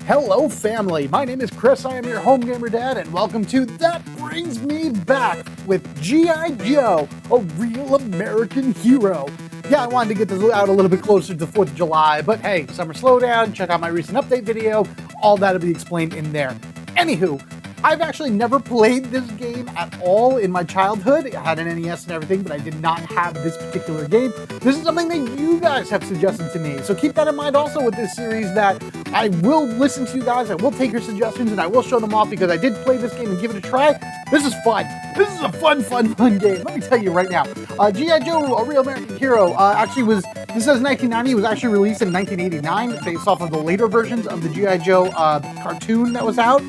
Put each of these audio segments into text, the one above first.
Hello family, my name is Chris, I am your home gamer dad, and welcome to That Brings Me Back with G.I. Joe, a real American hero. Yeah, I wanted to get this out a little bit closer to the 4th of July, but hey, summer slowdown, check out my recent update video, all that'll be explained in there. Anywho, I've actually never played this game at all in my childhood. I had an NES and everything, but I did not have this particular game. This is something that you guys have suggested to me. So keep that in mind also with this series, that I will listen to you guys, I will take your suggestions, and I will show them off because I did play this game and give it a try. This is fun. This is a fun game. Let me tell you right now. G.I. Joe, a real American hero, this says 1990, it was actually released in 1989 based off of the later versions of the G.I. Joe cartoon that was out.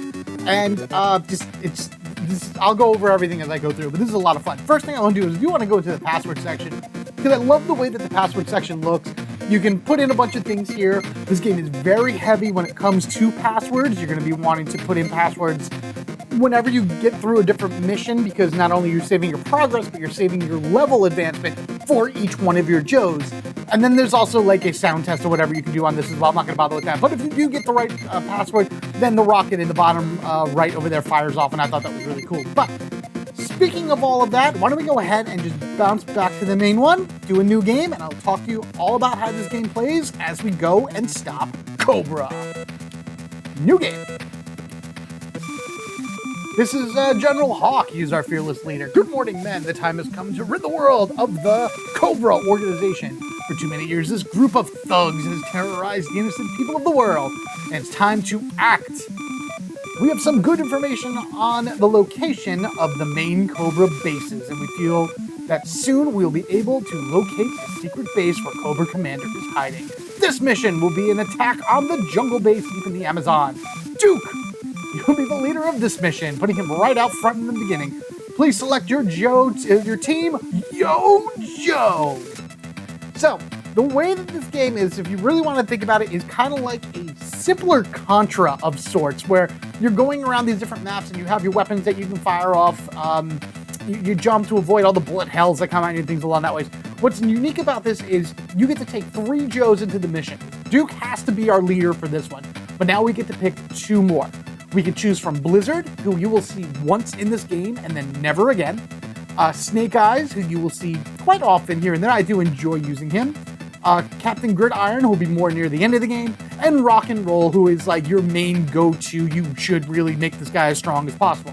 And I'll go over everything as I go through, but this is a lot of fun. First thing I want to do is if you want to go to the password section, because I love the way that the password section looks. You can put in a bunch of things here. This game is very heavy when it comes to passwords. You're going to be wanting to put in passwords whenever you get through a different mission, because not only are you saving your progress, but you're saving your level advancement for each one of your Joes. And then there's also like a sound test or whatever you can do on this as well. I'm not going to bother with that. But if you do get the right password, then the rocket in the bottom right over there fires off, and I thought that was really cool. But speaking of all of that, why don't we go ahead and just bounce back to the main one, do a new game, and I'll talk to you all about how this game plays as we go and stop Cobra. New game. This is General Hawk. He's our fearless leader. Good morning, men. The time has come to rid the world of the Cobra organization. For too many years, this group of thugs has terrorized the innocent people of the world, and it's time to act. We have some good information on the location of the main Cobra bases, and we feel that soon we'll be able to locate the secret base where Cobra Commander is hiding. This mission will be an attack on the jungle base deep in the Amazon. Duke, you'll be the leader of this mission, putting him right out front in the beginning. Please select your team, Yo Joe. So, the way that this game is, if you really want to think about it, is kind of like a simpler Contra of sorts, where you're going around these different maps and you have your weapons that you can fire off. You jump to avoid all the bullet hells that come at you and things along that way. What's unique about this is you get to take 3 Joes into the mission. Duke has to be our leader for this one, but now we get to pick 2 more. We can choose from Blizzard, who you will see once in this game and then never again. Snake Eyes, who you will see quite often here and there. I do enjoy using him. Captain Gridiron, who will be more near the end of the game. And Rock and Roll, who is like your main go-to. You should really make this guy as strong as possible.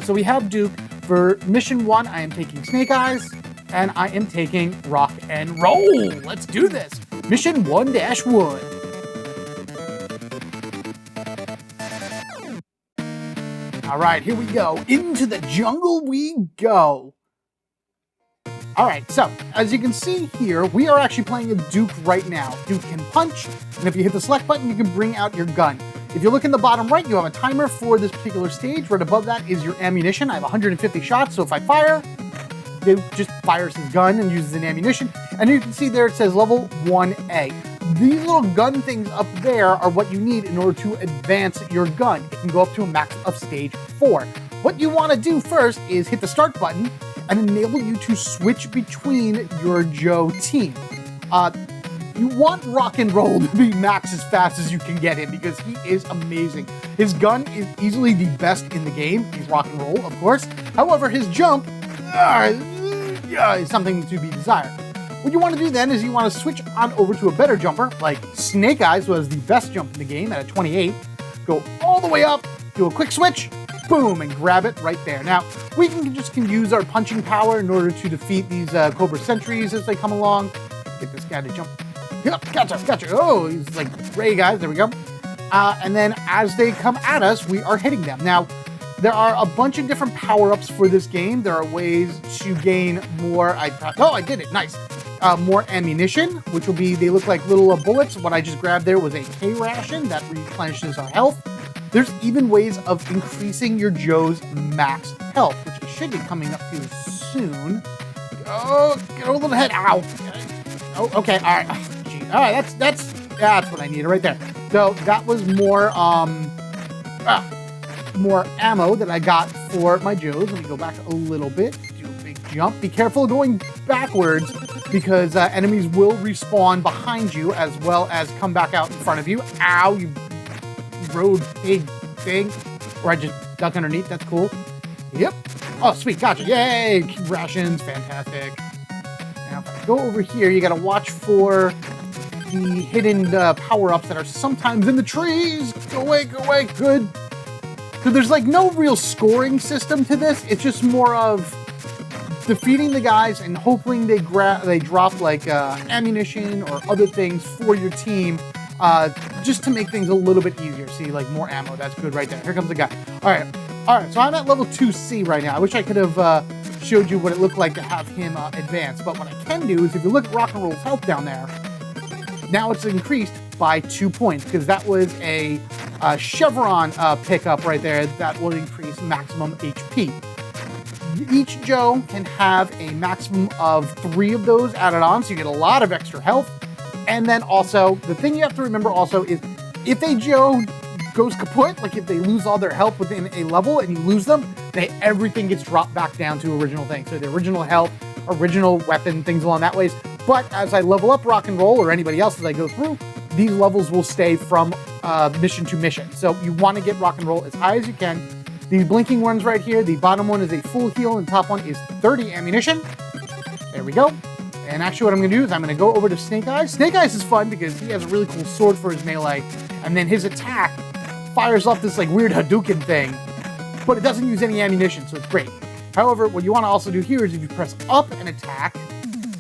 So we have Duke. For Mission 1, I am taking Snake Eyes. And I am taking Rock and Roll. Let's do this. Mission 1-1. All right, here we go. Into the jungle we go. All right, so as you can see here, we are actually playing a Duke right now. Duke can punch, and if you hit the select button, you can bring out your gun. If you look in the bottom right, you have a timer for this particular stage. Right above that is your ammunition. I have 150 shots, so if I fire, Duke just fires his gun and uses an ammunition. And you can see there it says level 1A. These little gun things up there are what you need in order to advance your gun. It can go up to a max of stage 4. What you want to do first is hit the start button and enable you to switch between your Joe team. You want Rock and Roll to be max as fast as you can get him because he is amazing. His gun is easily the best in the game. He's Rock and Roll, of course. However, his jump is something to be desired. What you want to do then is you want to switch on over to a better jumper, like Snake Eyes, who has the best jump in the game at a 28. Go all the way up, do a quick switch, boom, and grab it right there. Now, we can use our punching power in order to defeat these Cobra sentries as they come along. Get this guy to jump. Yep, gotcha. Oh, he's like Ray guys, there we go. And then as they come at us, we are hitting them. Now, there are a bunch of different power-ups for this game. There are ways to gain more. I did it, nice. More ammunition, which will be, they look like little bullets. What I just grabbed there was a K ration that replenishes our health. There's even ways of increasing your Joe's max health, which should be coming up to soon. Oh, get a little head. Ow. Oh, okay. All right. Oh, geez. All right. That's what I needed right there. So that was more ammo that I got for my Joes. Let me go back a little bit. Do a big jump. Be careful going backwards because enemies will respawn behind you as well as come back out in front of you. Ow, you road pig thing. Or I just duck underneath. That's cool. Yep. Oh, sweet. Gotcha. Yay. Rations. Fantastic. Now, if I go over here, you got to watch for the hidden power-ups that are sometimes in the trees. Go away. Go away. Good. So there's like no real scoring system to this. It's just more of defeating the guys and hoping they drop like ammunition or other things for your team just to make things a little bit easier. See, like more ammo. That's good right there. Here comes the guy. All right. So I'm at level 2C right now. I wish I could have showed you what it looked like to have him advance. But what I can do is if you look at Rock and Roll's health down there, now it's increased by 2 points because that was a chevron pickup right there that will increase maximum HP. Each Joe can have a maximum of 3 of those added on, so you get a lot of extra health. And then also, the thing you have to remember also is if a Joe goes kaput, like if they lose all their health within a level and you lose them, everything gets dropped back down to original things. So the original health, original weapon, things along that ways. But as I level up Rock and Roll or anybody else as I go through, these levels will stay from mission to mission. So you want to get Rock and Roll as high as you can. These blinking ones right here, the bottom one is a full heal and the top one is 30 ammunition. There we go. And actually what I'm going to do is I'm going to go over to Snake Eyes. Snake Eyes is fun because he has a really cool sword for his melee. And then his attack fires off this like weird Hadouken thing. But it doesn't use any ammunition, so it's great. However, what you want to also do here is if you press up and attack,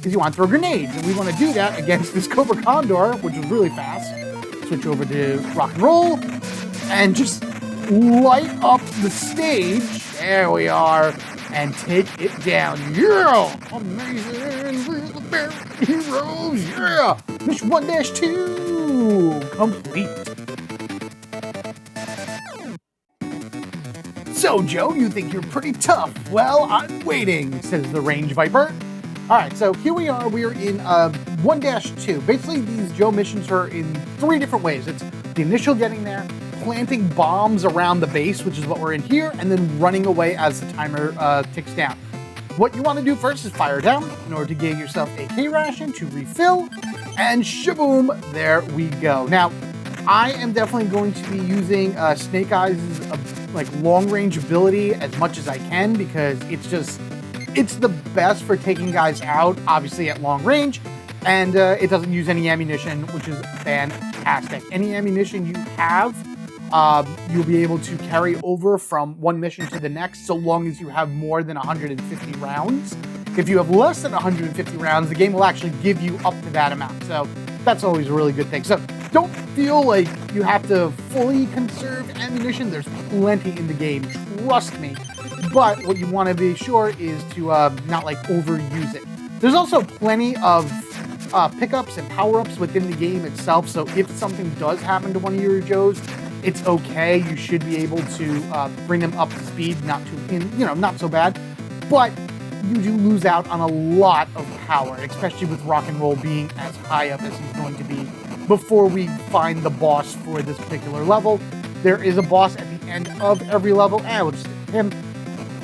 is you want to throw grenades. And we want to do that against this Cobra Condor, which is really fast. Switch over to Rock and Roll. And just light up the stage. There we are. And take it down. Yeah! Amazing! Heroes! Yeah! Mission 1-2 complete. So, Joe, you think you're pretty tough? Well, I'm waiting, says the Range Viper. Alright, so here we are. We are in 1-2. Basically, these Joe missions are in 3 different ways. It's the initial getting there, planting bombs around the base, which is what we're in here, and then running away as the timer ticks down. What you want to do first is fire down in order to give yourself a K ration to refill, and shaboom, there we go. Now, I am definitely going to be using Snake Eyes' like long-range ability as much as I can because it's the best for taking guys out, obviously at long range, and it doesn't use any ammunition, which is fantastic. Any ammunition you have, you'll be able to carry over from one mission to the next so long as you have more than 150 rounds. If you have less than 150 rounds, the game will actually give you up to that amount. So that's always a really good thing. So don't feel like you have to fully conserve ammunition. There's plenty in the game, trust me. But what you want to be sure is to not like overuse it. There's also plenty of pickups and power-ups within the game itself. So if something does happen to one of your Joes, it's okay. You should be able to bring them up to speed, not so bad. But you do lose out on a lot of power, especially with Rock and Roll being as high up as he's going to be before we find the boss for this particular level. There is a boss at the end of every level, and we'll just stick with him.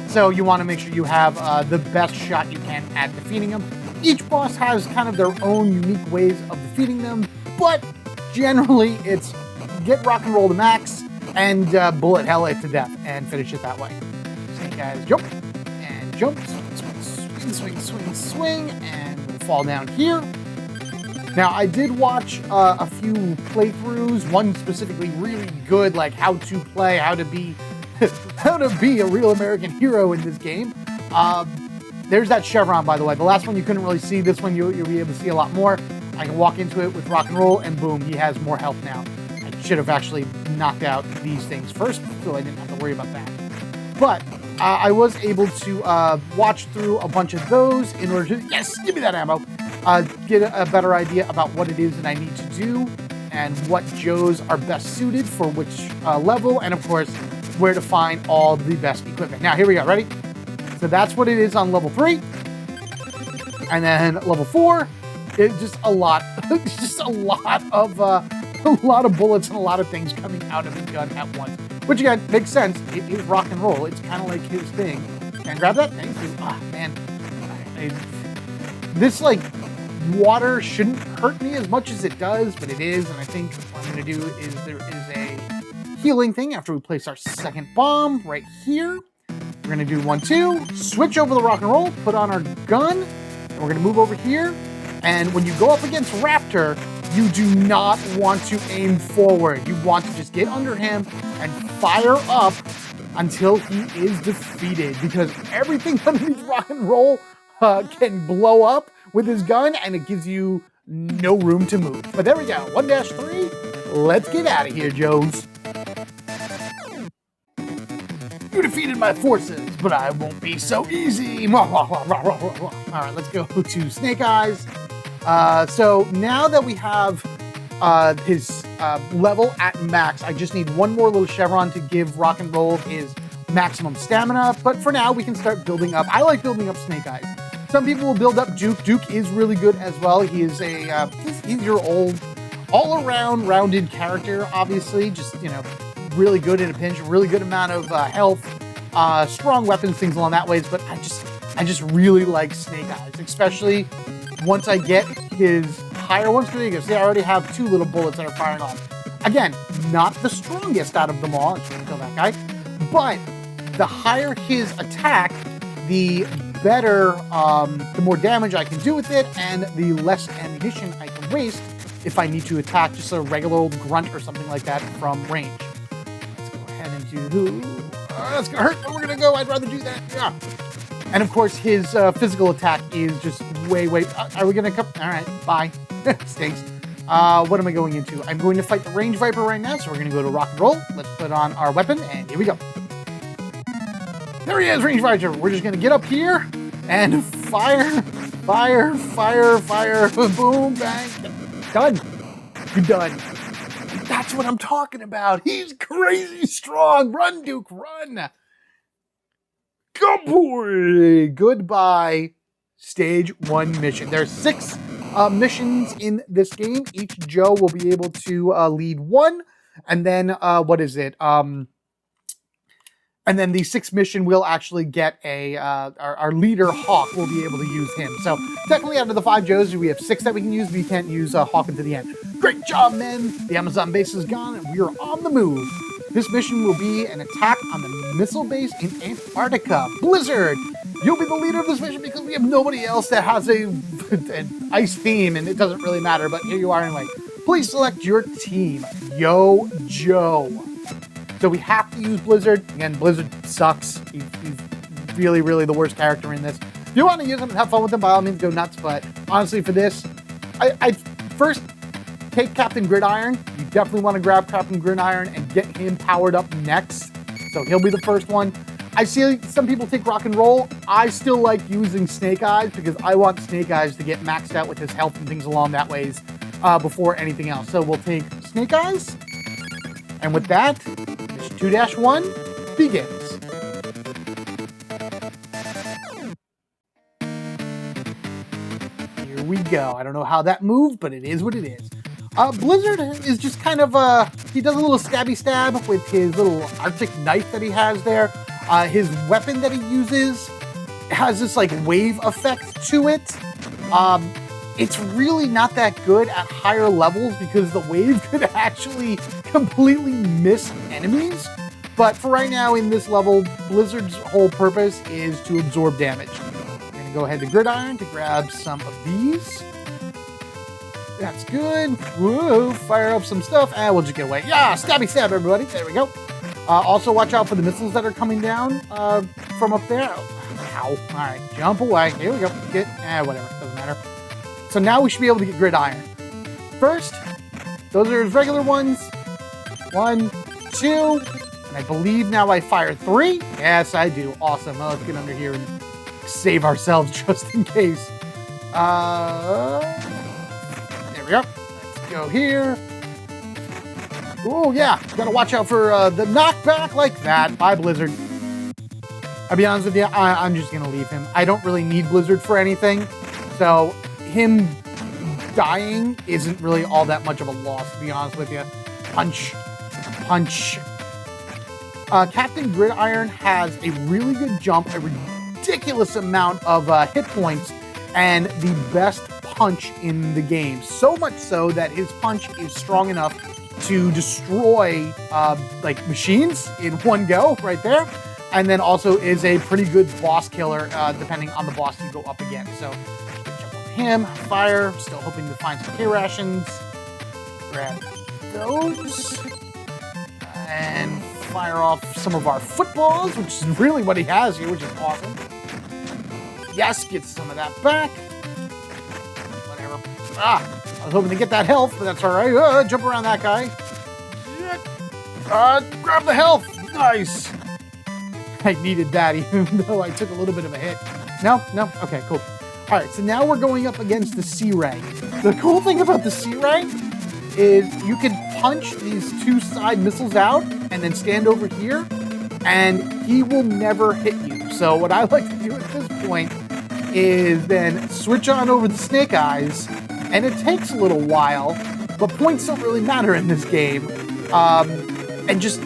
So you want to make sure you have the best shot you can at defeating them. Each boss has kind of their own unique ways of defeating them, but generally it's get Rock and Roll to max and bullet hell it to death and finish it that way. Snake Eyes jump and jump, swing, and we'll fall down here. Now, I did watch a few playthroughs, one specifically really good, like how to play, how to be a real American hero in this game. There's that chevron, by the way. The last one you couldn't really see. This one you'll be able to see a lot more. I can walk into it with Rock and Roll, and boom, he has more health now. I should have actually knocked out these things first, so I didn't have to worry about that. But I was able to watch through a bunch of those in order to, yes, give me that ammo, get a better idea about what it is that I need to do and what Joes are best suited for which level, and of course, where to find all the best equipment. Now, here we go. Ready? So that's what it is on level 3. And then level 4, it's just a lot. It's just a lot of bullets and a lot of things coming out of the gun at once. Which again, makes sense. It is Rock and Roll. It's kind of like his thing. Can I grab that? Thank you. Ah, man. This, like, water shouldn't hurt me as much as it does, but it is, and I think what I'm going to do is there is a healing thing after we place our second bomb right here. We're going to do 1, 2, switch over the rock and roll, put on our gun, and we're going to move over here. And when you go up against Raptor, you do not want to aim forward. You want to just get under him and fire up until he is defeated, because everything underneath rock and roll can blow up with his gun, and it gives you no room to move. But there we go, 1-3. Let's get out of here, Joes. You defeated my forces, but I won't be so easy. All right, let's go to Snake Eyes. So now that we have his level at max, I just need one more little chevron to give Rock and Roll his maximum stamina. But for now, we can start building up. I like building up Snake Eyes. Some people will build up Duke. Duke is really good as well. He is he's your old, all-around rounded character, obviously. Just, you know, really good in a pinch, really good amount of health, strong weapons, things along that ways. But I just really like Snake Eyes, especially once I get his higher ones. There you go. See, I already have 2 little bullets that are firing off. Again, not the strongest out of them all. I should kill that guy. But the higher his attack, the better, the more damage I can do with it, and the less ammunition I can waste if I need to attack just a regular old grunt or something like that from range. Let's go ahead and do... that's gonna hurt, but we're gonna go. I'd rather do that. Yeah. And of course, his physical attack is just way... are we gonna come? All right, bye. Stinks. What am I going into? I'm going to fight the Range Viper right now, so we're gonna go to Rock and Roll. Let's put on our weapon, and here we go. There he is, Range Viper. We're just gonna get up here and fire, fire, fire, fire, boom, bang. Done. You're done. That's what I'm talking about. He's crazy strong. Run, Duke, run. Good boy. Goodbye. Stage 1 mission. There's 6 missions in this game. Each Joe will be able to lead 1, and then what is it? And then the 6th mission will actually get our leader, Hawk, will be able to use him. So technically out of the 5 Joes, we have 6 that we can use, but we can't use Hawk until the end. Great job, men! The Amazon base is gone, and we are on the move. This mission will be an attack on the missile base in Antarctica. Blizzard, you'll be the leader of this mission because we have nobody else that has an ice theme, and it doesn't really matter, but here you are anyway. Please select your team. Yo, Joe. So we have to use Blizzard. Again, Blizzard sucks. He's really, really the worst character in this. If you want to use him and have fun with him, by all means, go nuts. But honestly, for this, I first take Captain Gridiron. You definitely want to grab Captain Gridiron and get him powered up next. So he'll be the first one. I see some people take Rock and Roll. I still like using Snake Eyes because I want Snake Eyes to get maxed out with his health and things along that ways before anything else. So we'll take Snake Eyes. And with that, 2-1 begins. Here we go. I don't know how that moved, but it is what it is. Blizzard is just kind of, he does a little stabby stab with his little Arctic knife that he has there. His weapon that he uses has this like wave effect to it. It's really not that good at higher levels because the wave could actually completely miss enemies. But for right now in this level, Blizzard's whole purpose is to absorb damage. We're gonna go ahead to Gridiron to grab some of these. That's good. Whoa, fire up some stuff, and we'll just get away. Yeah, stabby stab, everybody. There we go. Also, watch out for the missiles that are coming down from up there. Ow. All right, jump away. Here we go. Get, whatever, doesn't matter. So now we should be able to get Gridiron. First, those are his regular ones. 1, 2, and I believe now I fire 3. Yes, I do. Awesome. Well, let's get under here and save ourselves just in case. There we go. Let's go here. Oh, yeah. Gotta watch out for the knockback like that. Bye, Blizzard. I'll be honest with you, I'm just gonna leave him. I don't really need Blizzard for anything. So him dying isn't really all that much of a loss, to be honest with you. Punch. Punch. Captain Gridiron has a really good jump, a ridiculous amount of hit points and the best punch in the game. So much so that his punch is strong enough to destroy like machines in one go right there. And then also is a pretty good boss killer depending on the boss you go up against. So jump on him, fire, still hoping to find some K-rations. Grab those. And fire off some of our footballs, which is really what he has here, which is awesome. Yes, get some of that back. Whatever. I was hoping to get that health, but that's all right. Jump around that guy. Grab the health. Nice. I needed that, even though I took a little bit of a hit. No? Okay, cool. All right, so now we're going up against the C-Ray. The cool thing about the C-Ray is you can punch these two side missiles out and then stand over here, and he will never hit you. So what I like to do at this point is then switch on over the Snake Eyes, and it takes a little while, but points don't really matter in this game. And just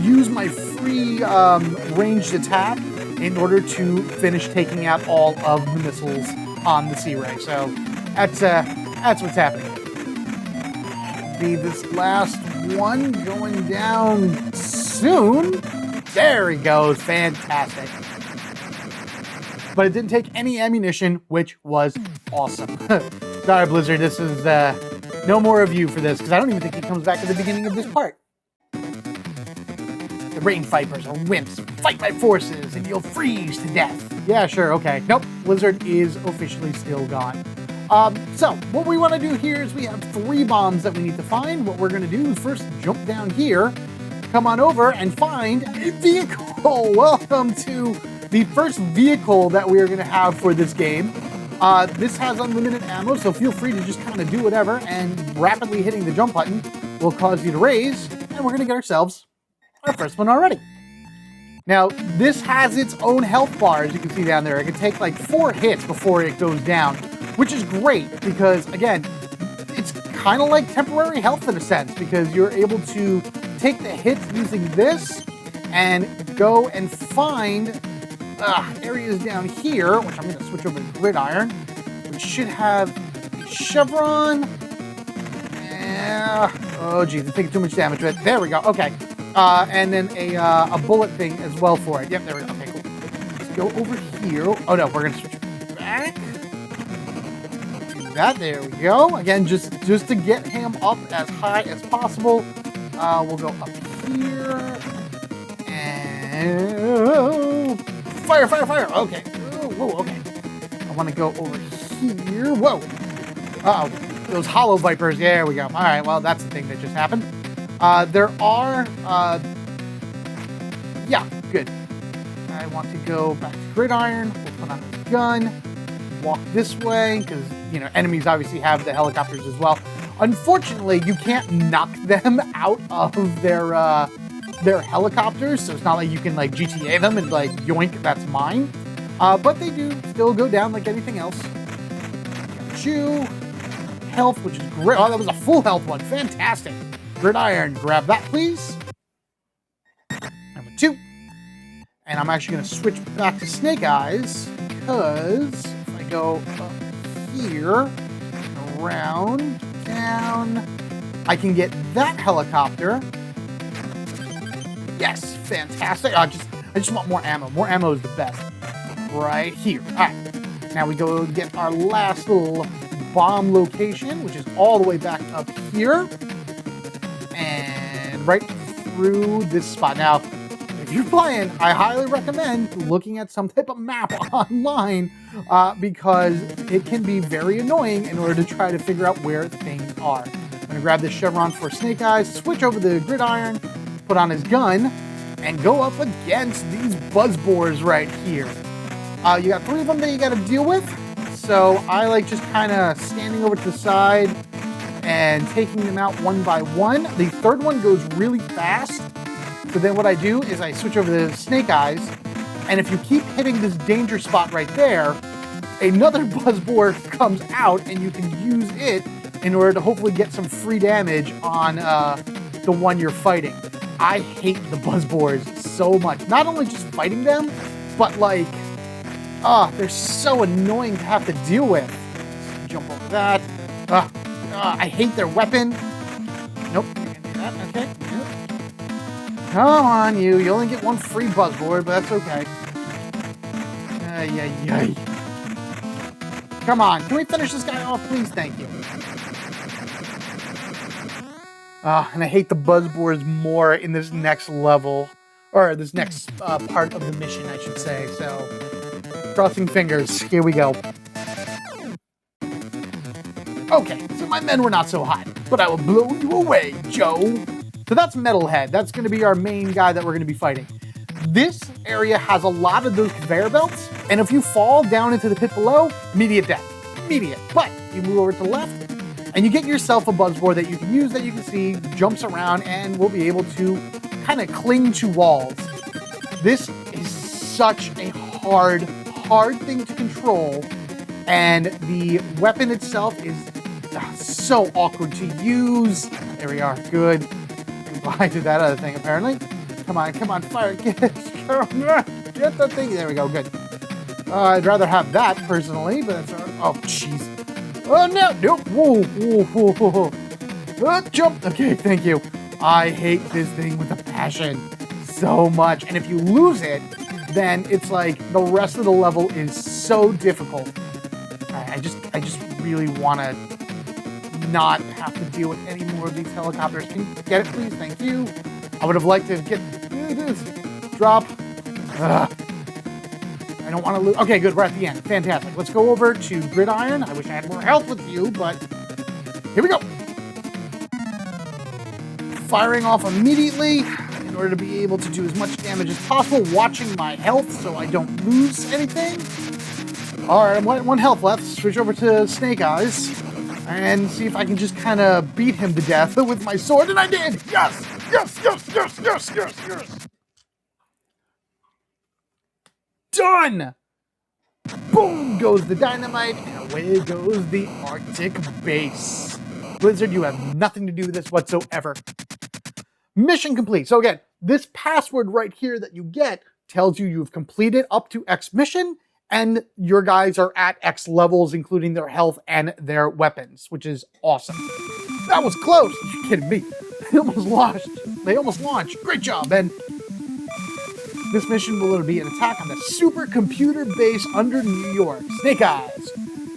use my free ranged attack in order to finish taking out all of the missiles on the C-Ray. So that's what's happening. Be this last one going down soon. There he goes. Fantastic. But it didn't take any ammunition, which was awesome. Sorry, Blizzard. This is no more of you for this, because I don't even think he comes back at the beginning of this part. The Rain Vipers are wimps. Fight my forces and you'll freeze to death. Yeah, sure, okay. Nope, Blizzard is officially still gone. So, what we want to do here is we have 3 bombs that we need to find. What we're going to do is first jump down here, come on over, and find a vehicle. Welcome to the first vehicle that we are going to have for this game. This has unlimited ammo, so feel free to just kind of do whatever, and rapidly hitting the jump button will cause you to raise, and we're going to get ourselves our first one already. Now, this has its own health bar, as you can see down there. It can take like 4 hits before it goes down, which is great because, again, it's kind of like temporary health in a sense, because you're able to take the hits using this and go and find areas down here, which I'm going to switch over to Gridiron, which should have a chevron. Oh, geez, it's taking too much damage. But there we go. Okay. And then a bullet thing as well for it. Yep, there we go. Okay, cool. Let's go over here. Oh, no, we're going to switch back. Do that. There we go. Again, just to get him up as high as possible. We'll go up here. And... Fire, fire, fire. Okay. Whoa, okay. I want to go over here. Whoa. Uh-oh. Those hollow vipers. There we go. All right, well, that's the thing that just happened. There are, yeah, good. I want to go back to Gridiron. We'll put on the gun. Walk this way, because, you know, enemies obviously have the helicopters as well. Unfortunately, you can't knock them out of their helicopters, so it's not like you can, like, GTA them and, like, yoink, that's mine. But they do still go down like anything else. Got you. Health, which is great. Oh, that was a full health one. Fantastic. Gridiron, grab that, please. Number 2. And I'm actually going to switch back to Snake Eyes, because if I go up here, around, down, I can get that helicopter. Yes, fantastic. I just want more ammo. More ammo is the best. Right here. All right. Now we go get our last little bomb location, which is all the way back up here. And right through this spot. Now, if you're playing, I highly recommend looking at some type of map online because it can be very annoying in order to try to figure out where things are. I'm going to grab this chevron for Snake Eyes, switch over the Gridiron, put on his gun, and go up against these buzzbores right here. You got 3 of them that you got to deal with, so I like just kind of standing over to the side and taking them out one by one. The 3rd one goes really fast, so then what I do is I switch over to Snake Eyes, and if you keep hitting this danger spot right there, another buzzbore comes out, and you can use it in order to hopefully get some free damage on the one you're fighting. I hate the buzzbores so much. Not only just fighting them, but like Ah, they're so annoying to have to deal with. Jump over that. I hate their weapon. Nope, you can do that. Okay. Yep. Come on, you. You only get one free buzzboard, but that's okay. Ay. Come on. Can we finish this guy off, please? Thank you. And I hate the buzzboards more in this next level. Or this next part of the mission, I should say. So, crossing fingers. Here we go. Okay, so my men were not so hot, but I will blow you away, Joe. So that's Metalhead. That's going to be our main guy that we're going to be fighting. This area has a lot of those conveyor belts, and if you fall down into the pit below, immediate death. Immediate. But you move over to the left, and you get yourself a buzzboard that you can use, that you can see, jumps around, and will be able to kind of cling to walls. This is such a hard thing to control, and the weapon itself is so awkward to use. There we are. Good. Goodbye to that other thing, apparently. Come on, fire. Get the thing. There we go. Good. I'd rather have that, personally, but that's all right. Oh, jeez. Oh, no. Nope. Whoa. Jump. Okay, thank you. I hate this thing with a passion so much. And if you lose it, then it's like the rest of the level is so difficult. I just really want to not have to deal with any more of these helicopters. Can you get it, please? Thank you. I would have liked to get this. Drop. I don't want to lose. Okay, good. We're at the end. Fantastic. Let's go over to Gridiron. I wish I had more health with you, but here we go. Firing off immediately in order to be able to do as much damage as possible. Watching my health so I don't lose anything. All right, one health left. Switch over to Snake Eyes and see if I can just kind of beat him to death with my sword. And I did! Yes! Done! Boom goes the dynamite, and away goes the Arctic base. Blizzard, you have nothing to do with this whatsoever. Mission complete. So again, this password right here that you get tells you you've completed up to X mission, and your guys are at X levels, including their health and their weapons, which is awesome. That was close. You're kidding me. They almost launched. Great job. And this mission will be an attack on the supercomputer base under New York. Snake Eyes,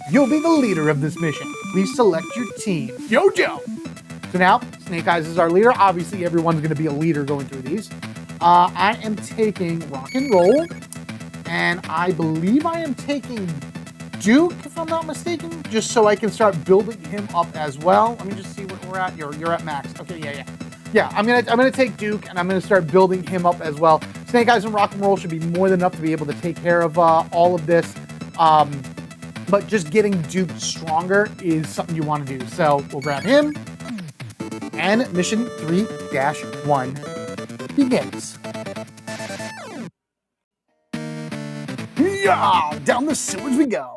you'll be the leader of this mission. Please select your team. Jojo. So now, Snake Eyes is our leader. Obviously, everyone's going to be a leader going through these. I am taking Rock and Roll. And I believe I am taking Duke, if I'm not mistaken, just so I can start building him up as well. Let me just see where we're at. You're at max. Okay, yeah. I'm gonna take Duke, and I'm gonna start building him up as well. Snake Eyes and Rock and Roll should be more than enough to be able to take care of all of this. But just getting Duke stronger is something you want to do. So we'll grab him, and mission 3-1 begins. Yeah, down the sewers we go.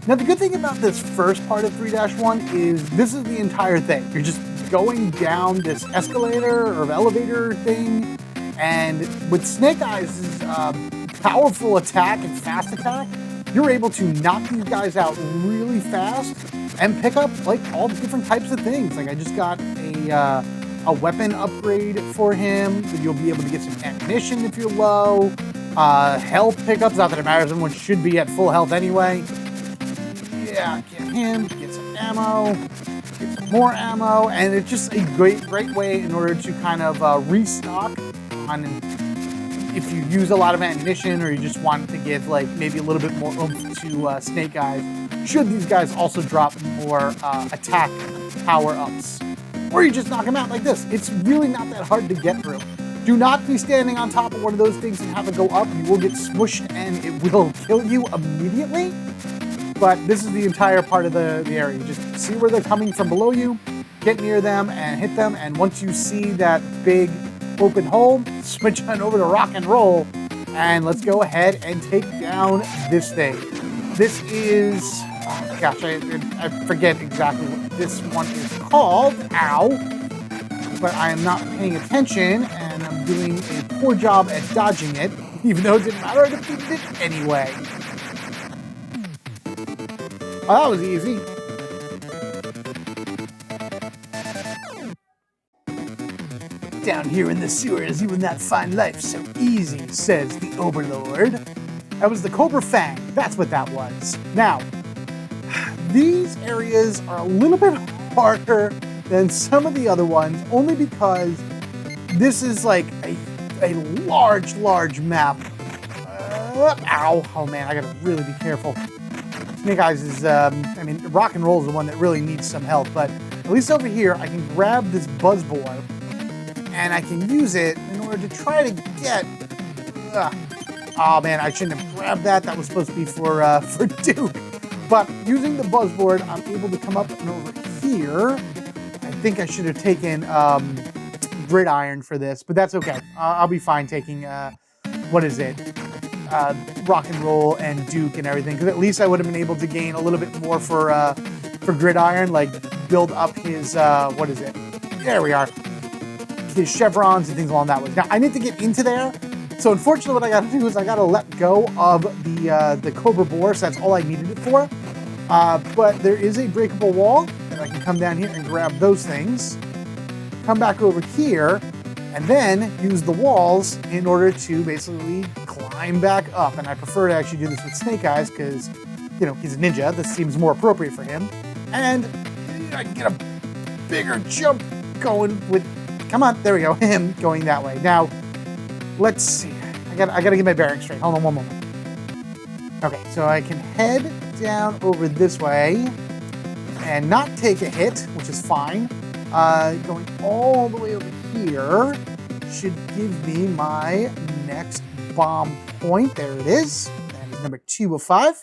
Now, the good thing about this first part of 3-1 is this is the entire thing. You're just going down this escalator or elevator thing, and with Snake Eyes' powerful attack and fast attack, you're able to knock these guys out really fast and pick up like all the different types of things. Like I just got a weapon upgrade for him, so you'll be able to get some ammunition if you're low. Health pickups, not that it matters, everyone should be at full health anyway. Yeah, get him, get some ammo, get some more ammo, and it's just a great way in order to kind of restock on if you use a lot of ammunition or you just want to give like maybe a little bit more oomph to Snake Eyes, should these guys also drop more attack power-ups. Or you just knock them out like this. It's really not that hard to get through. Do not be standing on top of one of those things and have it go up. You will get smushed and it will kill you immediately. But this is the entire part of the area. You just see where they're coming from below you, get near them and hit them. And once you see that big open hole, switch on over to Rock and Roll. And let's go ahead and take down this thing. This is, oh gosh, I forget exactly what this one is called. Ow. But I am not paying attention, and I'm doing a poor job at dodging it, even though it didn't matter, I defeated it anyway. Oh, that was easy. Down here in the sewers, you will not find life so easy, says the Overlord. That was the Cobra Fang. That's what that was. Now, these areas are a little bit harder than some of the other ones, only because this is like a large map. Ow. Oh man, I gotta really be careful. Snake Eyes is, I mean, Rock and Roll is the one that really needs some help, but at least over here, I can grab this Buzzbore and I can use it in order to try to get, oh man, I shouldn't have grabbed that. That was supposed to be for Duke. But using the Buzzboard, I'm able to come up and over here. I think I should have taken Gridiron for this, but that's okay. I'll be fine taking, what is it? Rock and Roll and Duke and everything, because at least I would have been able to gain a little bit more for Gridiron, like build up his, what is it? There we are. His chevrons and things along that way. Now, I need to get into there, so unfortunately what I gotta do is I gotta let go of the Cobra Boar, so that's all I needed it for. But there is a breakable wall, and I can come down here and grab those things, come back over here, and then use the walls in order to basically climb back up. And I prefer to actually do this with Snake Eyes because, you know, he's a ninja. This seems more appropriate for him. And I can get a bigger jump going with, come on, there we go, him going that way. Now, let's see. I gotta get my bearings straight. Hold on one moment. Okay, so I can head down over this way and not take a hit, which is fine. Going all the way over here should give me my next bomb point. There it is. That is number 2 of 5.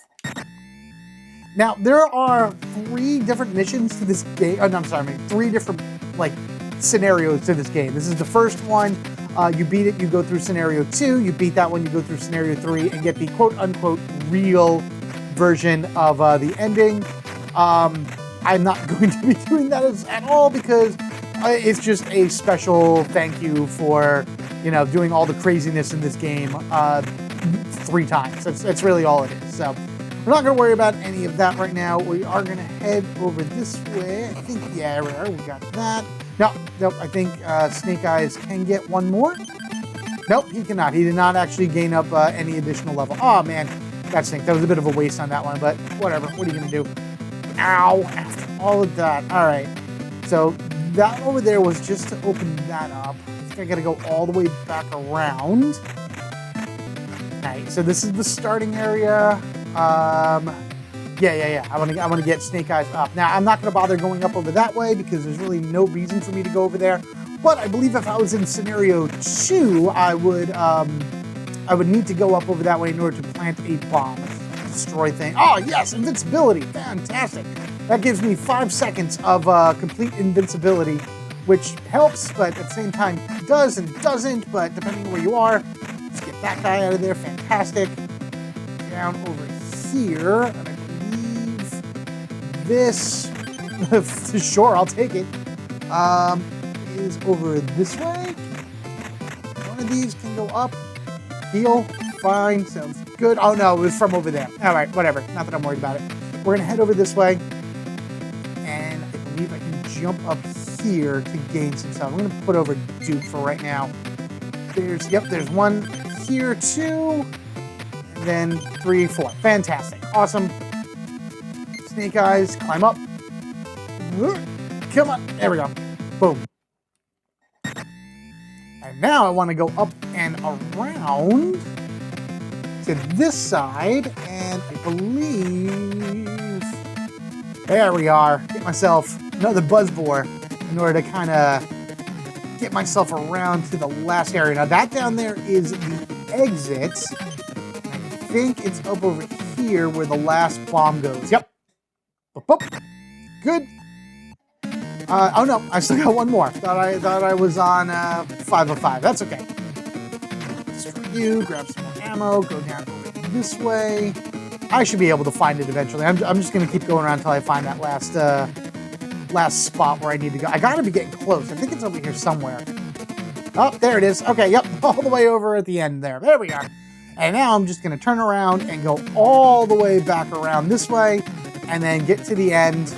Now, there are 3 different missions to this game. Oh, no, I'm sorry, 3 different, like, scenarios to this game. This is the first one. You beat it, you go through scenario 2. You beat that one, you go through scenario 3 and get the quote-unquote real version of the ending. I'm not going to be doing that at all because it's just a special thank you for, you know, doing all the craziness in this game 3 times. That's really all it is. So we're not going to worry about any of that right now. We are going to head over this way. I think, yeah, we got that. Nope, I think Snake Eyes can get one more. Nope, he cannot. He did not actually gain up any additional level. Oh, man, that stinks. That was a bit of a waste on that one, but whatever. What are you going to do? Ow, after all of that. All right, so that over there was just to open that up. I think I got to go all the way back around. Okay, so this is the starting area. Yeah. I want to get Snake Eyes up. Now, I'm not going to bother going up over that way because there's really no reason for me to go over there. But I believe if I was in scenario 2, I would need to go up over that way in order to plant a bomb. Destroy thing. Oh, yes, invincibility. Fantastic. That gives me 5 seconds of complete invincibility, which helps, but at the same time does and doesn't, but depending on where you are, just get that guy out of there. Fantastic. Down over here, and I believe this, sure, I'll take it, is over this way. One of these can go up, heal, fine, sounds good. Oh no, it was from over there. All right, whatever, not that I'm worried about it. We're gonna head over this way, and I believe I can jump up here to gain some stuff. I'm gonna put over Duke for right now. There's one here too, and then 3, 4. Fantastic, awesome. Snake Eyes, climb up. Come on, there we go. Boom. And now I want to go up and around to this side, and I believe, there we are. Get myself another Buzzbore in order to kind of get myself around to the last area. Now that down there is the exit. I think it's up over here where the last bomb goes. Yep. Boop, boop. Good. Oh no, I still got one more. Thought I was on 5 of 5. That's okay. Destroy you, grab some more ammo, go down over this way. I should be able to find it eventually. I'm just gonna keep going around until I find that last spot where I need to go. I gotta be getting close. I think it's over here somewhere. Oh, there it is. Okay, yep, all the way over at the end there. There we are. And now I'm just gonna turn around and go all the way back around this way. and then get to the end,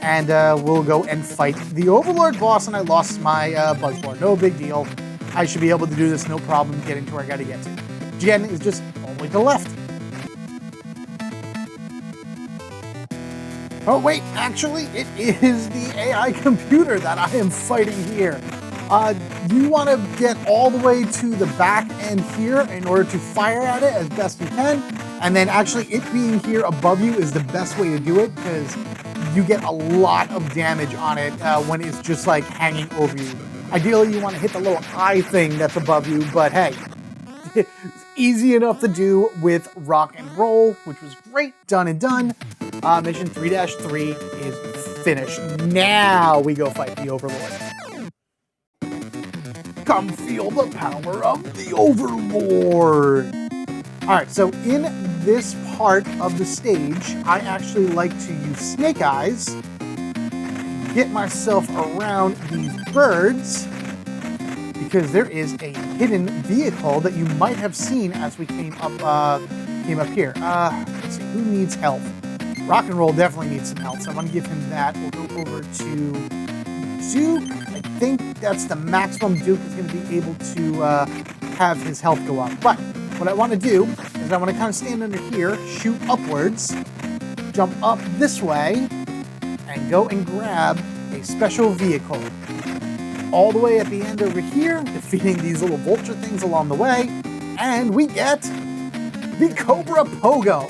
and we'll go and fight the Overlord boss. And I lost my buzz bar. No big deal. I should be able to do this no problem getting to where I got to get to. Again, is just all the way to the left. Oh wait, actually, it is the AI computer that I am fighting here. You want to get all the way to the back end here in order to fire at it as best you can. And then actually it being here above you is the best way to do it, because you get a lot of damage on it when it's just like hanging over you. Ideally, you want to hit the little eye thing that's above you, but hey, it's easy enough to do with rock and roll, which was great. Done and done. Mission 3-3 is finished. Now we go fight the Overlord. Come feel the power of the Overlord. All right, so in this part of the stage, I actually like to use Snake Eyes, get myself around these birds, because there is a hidden vehicle that you might have seen as we came up here. Let's see, who needs health? Rock and Roll definitely needs some health, so I'm gonna give him that. We'll go over to Duke. I think that's the maximum Duke is gonna be able to have his health go up. But what I wanna do is I wanna kind of stand under here, shoot upwards, jump up this way, and go and grab a special vehicle. All the way at the end over here, defeating these little vulture things along the way, and we get the Cobra Pogo.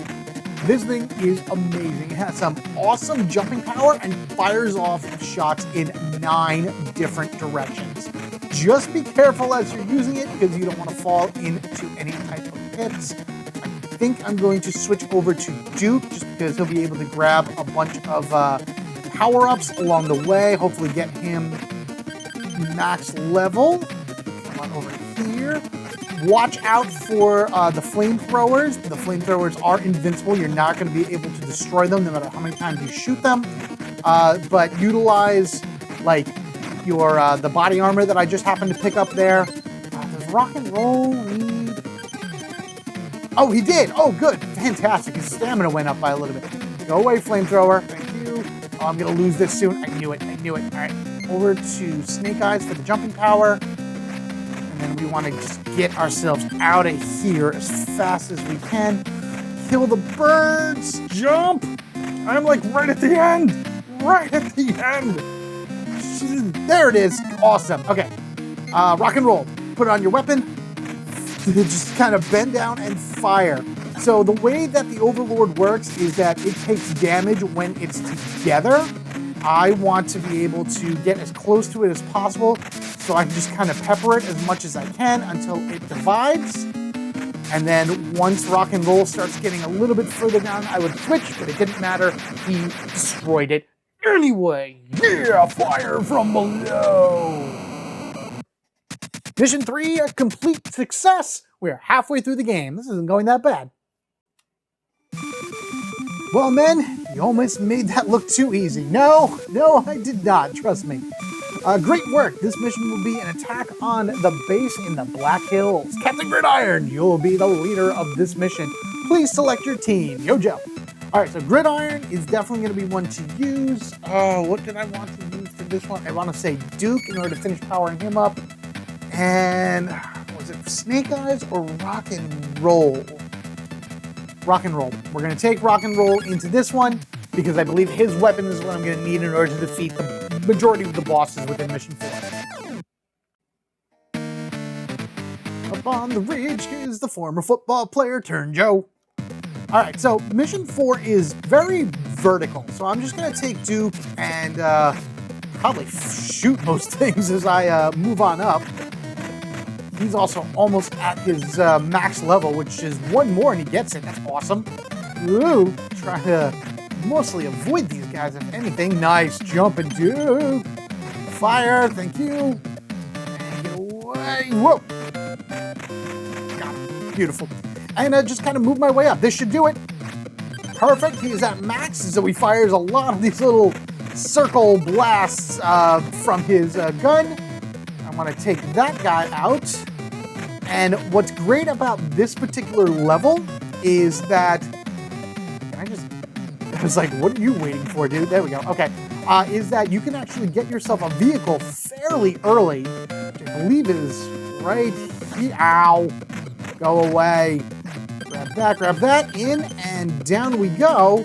This thing is amazing. It has some awesome jumping power and fires off shots in 9 different directions. Just be careful as you're using it, because you don't want to fall into any type of pits. I think I'm going to switch over to Duke, just because he'll be able to grab a bunch of power-ups along the way. Hopefully get him max level. Come on over here. Watch out for the flamethrowers. The flamethrowers are invincible. You're not going to be able to destroy them no matter how many times you shoot them. But utilize like your the body armor that I just happened to pick up there. Does Rock and Roll need? Oh, he did. Oh, good. Fantastic. His stamina went up by a little bit. Go away, flamethrower. Thank you. Oh, I'm going to lose this soon. I knew it. I knew it. All right. Over to Snake Eyes for the jumping power. And then we want to just get ourselves out of here as fast as we can. Kill the birds. Jump. I'm like right at the end. Right at the end. There it is. Awesome. Okay. Rock and Roll. Put on your weapon. Just kind of bend down and fire. So the way that the Overlord works is that it takes damage when it's together. I want to be able to get as close to it as possible, so I can just kind of pepper it as much as I can until it divides. And then once Rock and Roll starts getting a little bit further down, I would switch, but it didn't matter. He destroyed it anyway. Yeah, fire from below. Mission 3, a complete success. We're halfway through the game. This isn't going that bad. Well, men, you almost made that look too easy. No, I did not. Trust me. Great work. This mission will be an attack on the base in the Black Hills. Captain Gridiron, you'll be the leader of this mission. Please select your team. Yojo. All right, so Gridiron is definitely going to be one to use. Oh, what did I want to use for this one? I want to say Duke in order to finish powering him up. And was it Snake Eyes or Rock and Roll? Rock and Roll. We're going to take Rock and Roll into this one because I believe his weapon is what I'm going to need in order to defeat the majority of the bosses within Mission 4. Up on the ridge is the former football player turned Joe. All right, so Mission 4 is very vertical, so I'm just going to take Duke and probably shoot most things as I move on up. He's also almost at his max level, which is one more and he gets it. That's awesome. Ooh, try to mostly avoid these guys, if anything. Nice jumping, Duke. Fire, thank you. And get away. Whoa. Got him. Beautiful. And just kind of move my way up. This should do it. Perfect. He is at max, so he fires a lot of these little circle blasts from his gun. I want to take that guy out. And what's great about this particular level is that, can I just, I was like, what are you waiting for, dude? There we go. Okay. Is that you can actually get yourself a vehicle fairly early, which I believe is right here. Ow. Go away. Grab that, in and down we go.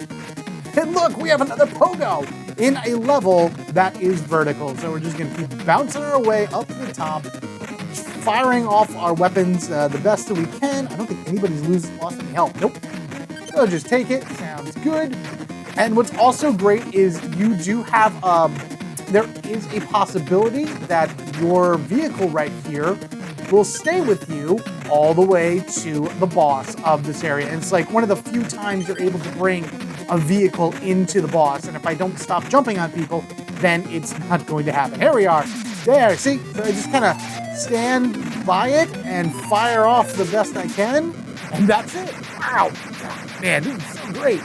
And look, we have another pogo in a level that is vertical. So we're just going to keep bouncing our way up to the top, firing off our weapons the best that we can. I don't think anybody's lost any health. Nope. So just take it. Sounds good. And what's also great is you do have, there is a possibility that your vehicle right here will stay with you all the way to the boss of this area. And it's like one of the few times you're able to bring a vehicle into the boss. And if I don't stop jumping on people, then it's not going to happen. Here we are. There, see? So I just kind of stand by it and fire off the best I can. And that's it. Wow. Man, this is so great.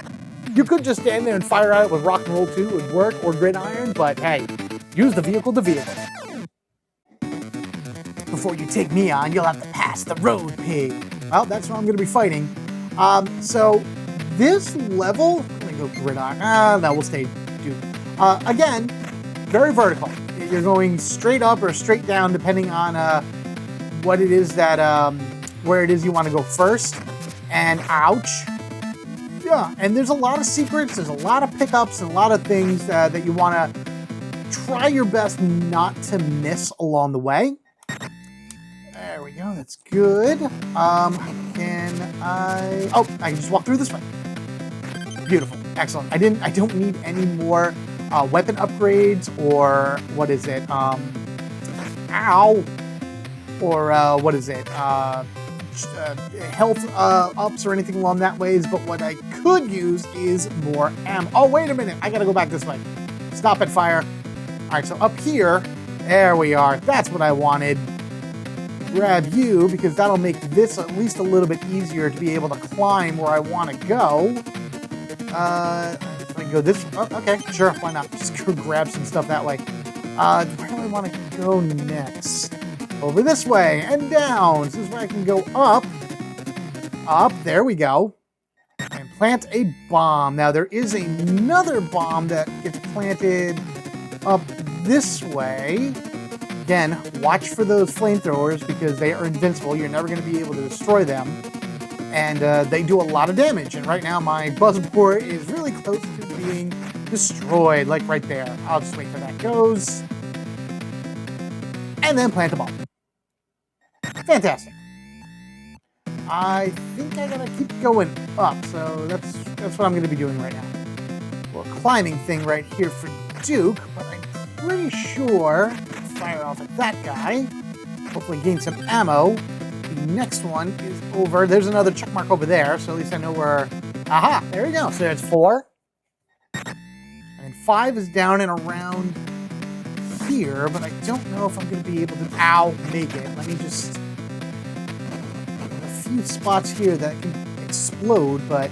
You could just stand there and fire at it with rock and roll too. It would work, or gridiron, but hey, use the vehicle to vehicle. Before you take me on, you'll have to pass the road pig. Well, that's what I'm going to be fighting. So this level, I'm going to go gridiron. No, we'll stay Duke. Again, very vertical. You're going straight up or straight down, depending on what it is that, where it is you want to go first. And ouch. Yeah, and there's a lot of secrets, there's a lot of pickups, and a lot of things that you want to try your best not to miss along the way. There we go, that's good. Can I... Oh, I can just walk through this way. Beautiful, excellent. I don't need any more weapon upgrades, or what is it? Ow! Or what is it? Health ups or anything along that ways, but what I could use is more ammo. Oh, wait a minute. I gotta go back this way. Stop and fire. All right, so up here, there we are. That's what I wanted. Grab you, because that'll make this at least a little bit easier to be able to climb where I want to go. If I go this way. Oh, okay, sure, why not? Just go grab some stuff that way. Where do I want to go next? Over this way and down. This is where I can go up. Up, there we go. And plant a bomb. Now there is another bomb that gets planted up this way. Again, watch for those flamethrowers because they are invincible. You're never going to be able to destroy them. And they do a lot of damage. And right now my buzzbore is really close to being destroyed. Like right there. I'll just wait till that goes. And then plant the bomb. Fantastic. I think I gotta keep going up, so that's what I'm gonna be doing right now. Well, climbing thing right here for Duke, but I'm pretty sure fire off at that guy. Hopefully gain some ammo. The next one is over. There's another check mark over there, so at least I know where. Aha! There we go. So there's 4. And then 5 is down and around here, but I don't know if I'm going to be able to make it. Let me just a few spots here that can explode, but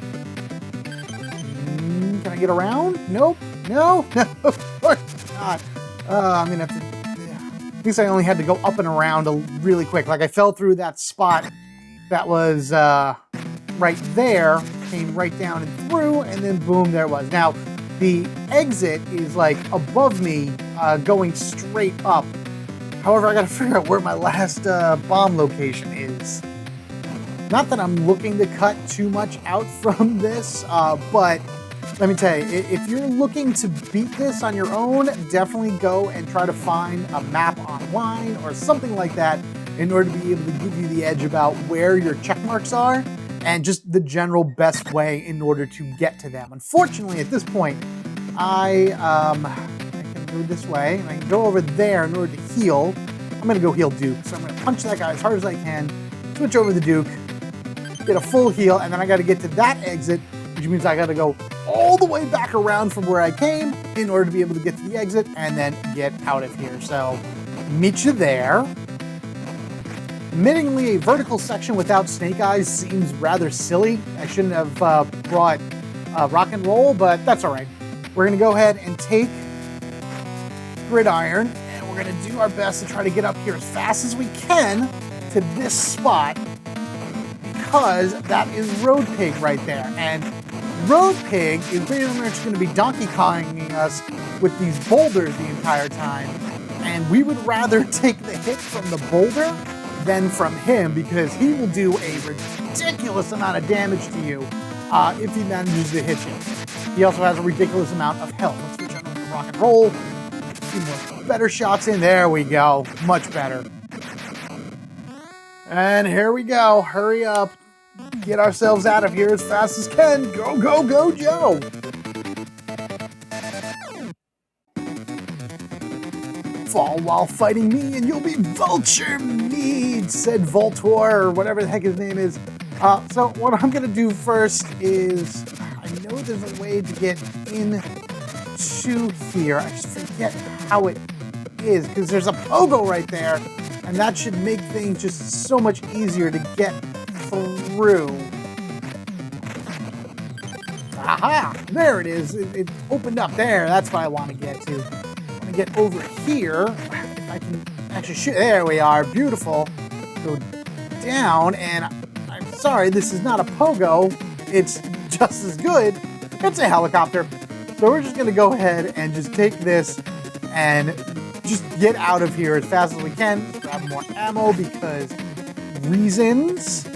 can I get around? Nope. No, of course not. I'm gonna have to. At least I only had to go up and around really quick. Like I fell through that spot that was right there, came right down and through, and then boom, there it was. Now the exit is like above me, going straight up. However, I gotta figure out where my last bomb location is. Not that I'm looking to cut too much out from this, but let me tell you, if you're looking to beat this on your own, definitely go and try to find a map online or something like that in order to be able to give you the edge about where your check marks are and just the general best way in order to get to them. Unfortunately, at this point, I can go this way, and I can go over there in order to heal. I'm going to go heal Duke, so I'm going to punch that guy as hard as I can, switch over the Duke, get a full heal, and then I got to get to that exit, which means I got to go all the way back around from where I came in order to be able to get to the exit and then get out of here. So, meet you there. Admittingly, a vertical section without Snake Eyes seems rather silly. I shouldn't have brought rock and roll, but that's all right. We're going to go ahead and take Gridiron, and we're going to do our best to try to get up here as fast as we can to this spot, because that is Road Pig right there. And Road Pig is pretty much going to be Donkey Konging us with these boulders the entire time. And we would rather take the hit from the boulder than from him, because he will do a ridiculous amount of damage to you if he manages to hit you. He also has a ridiculous amount of health. Let's switch on to rock and roll. A few more better shots in. There we go. Much better. And here we go. Hurry up. Get ourselves out of here as fast as can. Go, go, go, Joe. Fall while fighting me and you'll be vulture meat, said Voltor, or whatever the heck his name is. So what I'm going to do first is, I know there's a way to get into here. I just forget how it is, because there's a pogo right there, and that should make things just so much easier to get through. Aha! There it is. It opened up there. That's what I want to get to. I want to get over here. If I can actually shoot. There we are. Beautiful. Go down, and I'm sorry, this is not a pogo. It's just as good. It's a helicopter. So we're just going to go ahead and just take this and just get out of here as fast as we can. Grab more ammo because reasons.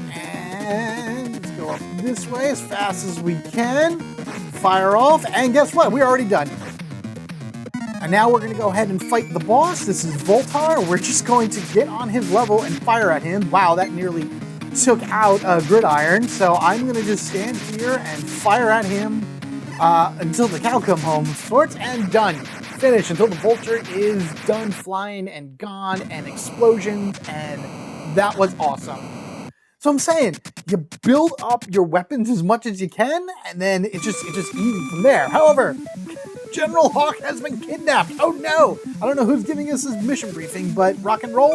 And let's go up this way as fast as we can. Fire off, and guess what? We're already done. And now we're going to go ahead and fight the boss. This is Voltar. We're just going to get on his level and fire at him. Wow, that nearly took out Gridiron. So I'm going to just stand here and fire at him until the cow come home, sorts, and done. Finish until the vulture is done flying and gone, and explosions, and that was awesome. So I'm saying, you build up your weapons as much as you can, and then it's just easy from there. However, General Hawk has been kidnapped. Oh no! I don't know who's giving us this mission briefing, but rock and roll,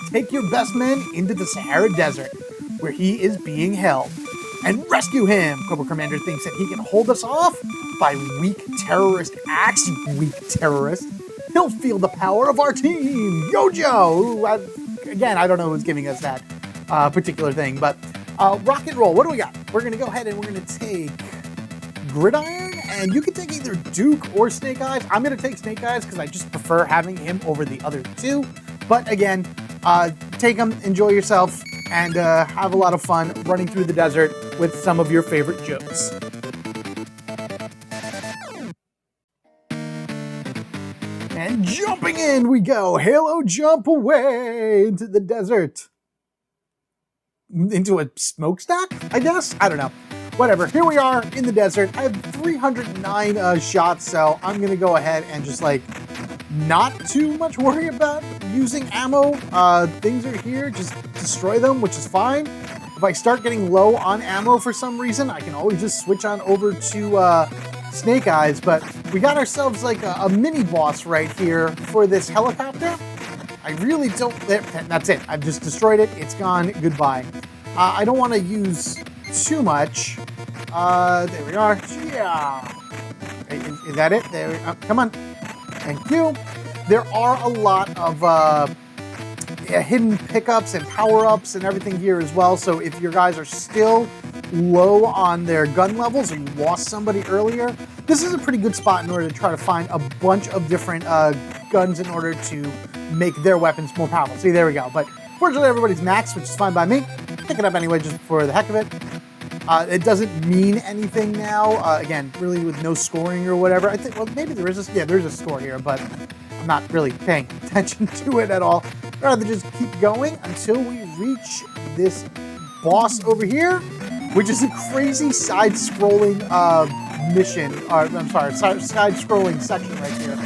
take your best men into the Sahara Desert, where he is being held, and rescue him. Cobra Commander thinks that he can hold us off by weak terrorist acts, weak terrorist. He'll feel the power of our team. Gojo! Again, I don't know who's giving us that particular thing, but rock and roll. What do we got? We're going to go ahead and we're going to take Gridiron, and you can take either Duke or Snake Eyes. I'm going to take Snake Eyes because I just prefer having him over the other two. But again, take him, enjoy yourself, and have a lot of fun running through the desert with some of your favorite jokes. And jumping in we go. Halo jump away into the desert. Into a smokestack, I guess? I don't know. Whatever. Here we are in the desert. I have 309 shots, so I'm going to go ahead and just, like, not too much worry about using ammo. Things are here. Just destroy them, which is fine. If I start getting low on ammo for some reason, I can always just switch on over to Snake Eyes. But we got ourselves, like, a mini-boss right here for this helicopter. I really don't... That's it. I've just destroyed it. It's gone. Goodbye. I don't want to use too much. There we are. Yeah. Is that it? There we go. Come on. Thank you. There are a lot of hidden pickups and power-ups and everything here as well. So if your guys are still low on their gun levels or you lost somebody earlier, this is a pretty good spot in order to try to find a bunch of different guns in order to make their weapons more powerful. See, there we go. But fortunately, everybody's maxed, which is fine by me. Pick it up anyway, just for the heck of it. It doesn't mean anything now. Again, really with no scoring or whatever. I think, well, maybe there is there's a score here, but I'm not really paying attention to it at all. I'd rather just keep going until we reach this boss over here, which is a crazy side-scrolling mission. I'm sorry, side-scrolling section right here,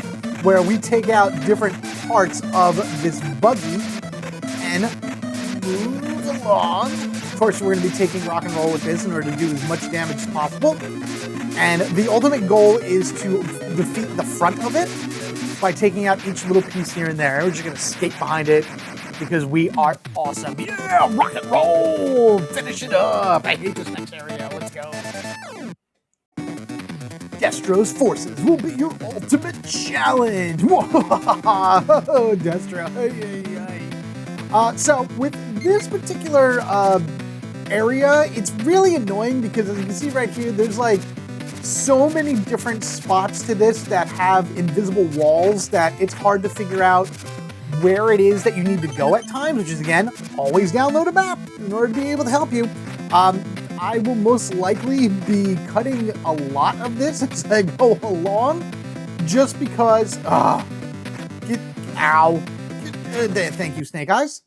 where we take out different parts of this buggy and move along. Of course, we're going to be taking rock and roll with this in order to do as much damage as possible. And the ultimate goal is to defeat the front of it by taking out each little piece here and there. We're just going to skate behind it because we are awesome. Yeah, rock and roll! Finish it up! I hate this next area. Let's go. Destro's forces will be your ultimate challenge. Whoa, Destro. So with this particular area, it's really annoying because as you can see right here, there's like so many different spots to this that have invisible walls that it's hard to figure out where it is that you need to go at times, which is, again, always download a map in order to be able to help you. I will most likely be cutting a lot of this as I go along, just because, thank you, Snake Eyes.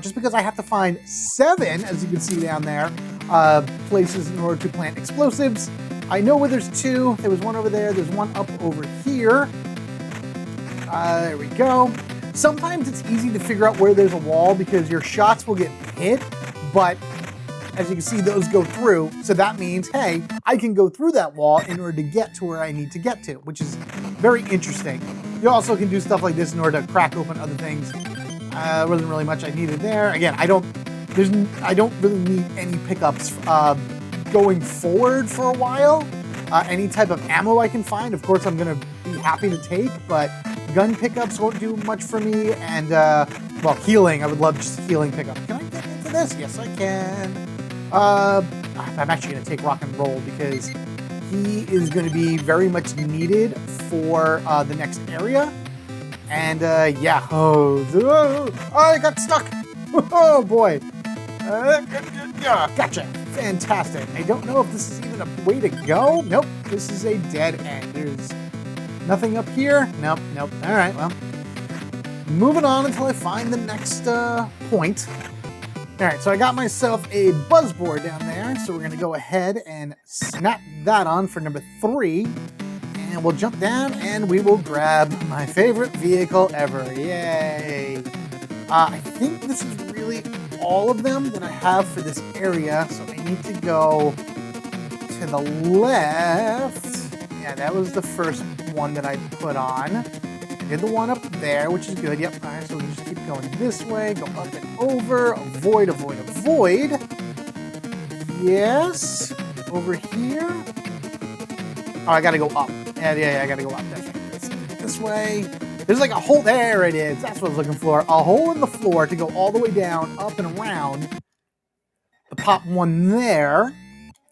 Just because I have to find 7, as you can see down there, places in order to plant explosives. I know where there's 2. There was one over there. There's one up over here. There we go. Sometimes it's easy to figure out where there's a wall because your shots will get hit, but as you can see, those go through. So that means, hey, I can go through that wall in order to get to where I need to get to, which is very interesting. You also can do stuff like this in order to crack open other things. Wasn't really much I needed there. Again, I don't really need any pickups going forward for a while. Any type of ammo I can find, of course, I'm gonna be happy to take, but gun pickups won't do much for me. And well, healing, I would love just healing pickup. Can I get into this? Yes, I can. I'm actually gonna take rock and roll because he is gonna be very much needed for the next area. And yeah, I got stuck. Oh boy. Gotcha. Fantastic. I don't know if this is even a way to go. Nope. This is a dead end. There's nothing up here. Nope. All right. Well, moving on until I find the next point. All right. So I got myself a buzzboard down there. So we're going to go ahead and snap that on for number 3. And we'll jump down and we will grab my favorite vehicle ever. Yay. I think this is really all of them that I have for this area. So I need to go to the left. Yeah, that was the first one that I put on. I did the one up there, which is good. Yep. All right, so we just keep going this way, go up and over, avoid. Yes. Over here. Oh, I gotta go up. Yeah, I gotta go up. That's right. This way. There's like a hole. There it is. That's what I was looking for. A hole in the floor to go all the way down, up and around. To pop one there.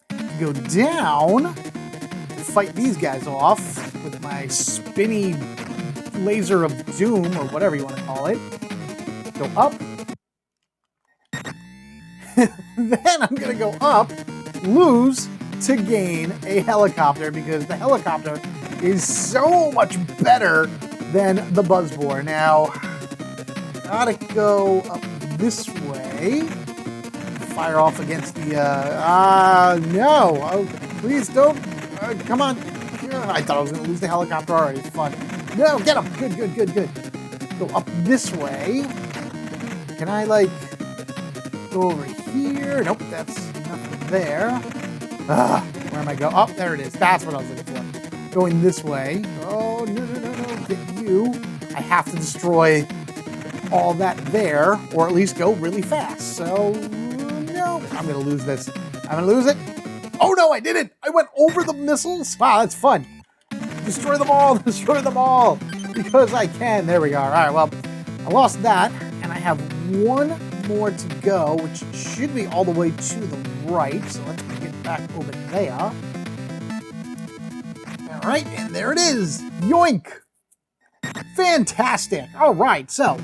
To go down. To fight these guys off with my spinny laser of doom, or whatever you want to call it. Go up. Then I'm gonna go up, lose, to gain a helicopter because the helicopter is so much better than the buzzbore. Now, gotta go up this way. Fire off against the, no. Oh, please don't. Come on. I thought I was gonna lose the helicopter already. Fun. No, get him. Good. Go up this way. Can I, like, go over here? Nope, that's nothing there. Where am I going? Oh, there it is. That's what I was looking for. Going this way. Oh, no. Get you. I have to destroy all that there, or at least go really fast. So, no. I'm going to lose this. I'm going to lose it. Oh, no, I didn't. I went over the missiles. Wow, that's fun. Destroy them all. Because I can. There we go. All right, well, I lost that, and I have one more to go, which should be all the way to the right. So let's get back over there. All right, and there it is. Yoink! Fantastic. All right, so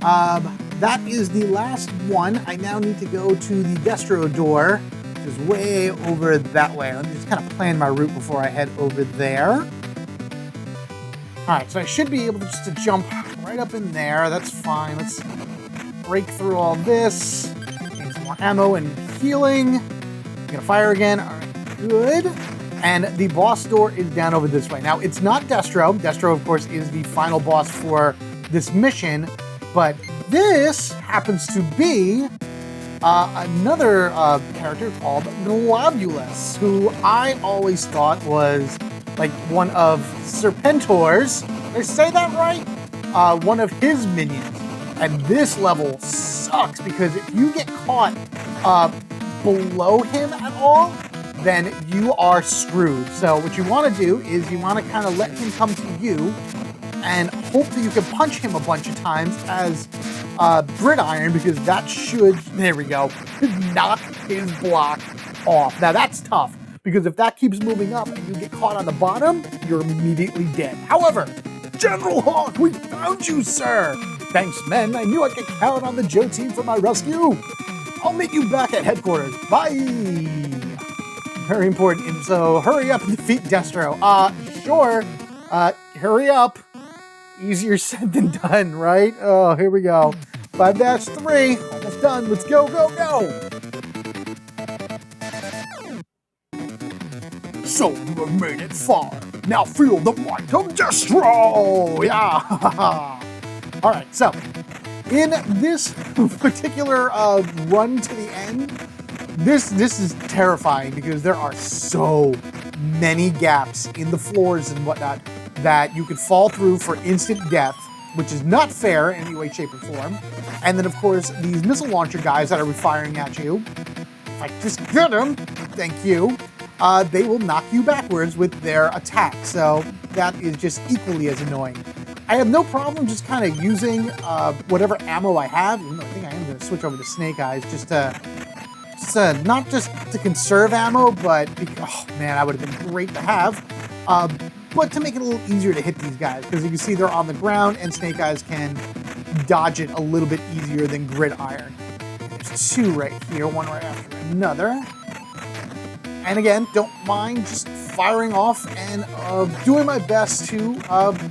that is the last one. I now need to go to the Destro door, which is way over that way. Let me just kind of plan my route before I head over there. All right, so I should be able to jump right up in there. That's fine. Let's break through all this. Get some more ammo and healing. I'm gonna fire again. All right, good. And the boss door is down over this way. Now, it's not Destro. Destro, of course, is the final boss for this mission. But this happens to be another character called Globulus, who I always thought was like one of Serpentor's, did I say that right? One of his minions. And this level sucks because if you get caught below him at all, then you are screwed. So what you want to do is you want to kind of let him come to you and hope that you can punch him a bunch of times as gridiron, because that should, there we go, knock his block off. Now that's tough, because if that keeps moving up and you get caught on the bottom, you're immediately dead. However, General Hawk, we found you, sir! Thanks, men. I knew I could count on the Joe team for my rescue. I'll meet you back at headquarters. Bye! Very important. So hurry up and defeat Destro. Sure. Hurry up. Easier said than done, right? Oh, here we go. 5-3. Almost done. Let's go, go, go! So you have made it far. Now feel the might of Destro! Yeah! Alright, so in this particular run to the end, this is terrifying because there are so many gaps in the floors and whatnot that you could fall through for instant death, which is not fair in any way, shape, or form. And then, of course, these missile launcher guys that are firing at you, if I just get them, thank you, they will knock you backwards with their attack. So that is just equally as annoying. I have no problem just kind of using whatever ammo I have. Even though I think I am going to switch over to Snake Eyes just to not just to conserve ammo, but oh man, that would have been great to have. But to make it a little easier to hit these guys, because you can see they're on the ground and Snake Eyes can dodge it a little bit easier than Gridiron. There's two right here, one right after another. And again, don't mind just firing off and doing my best to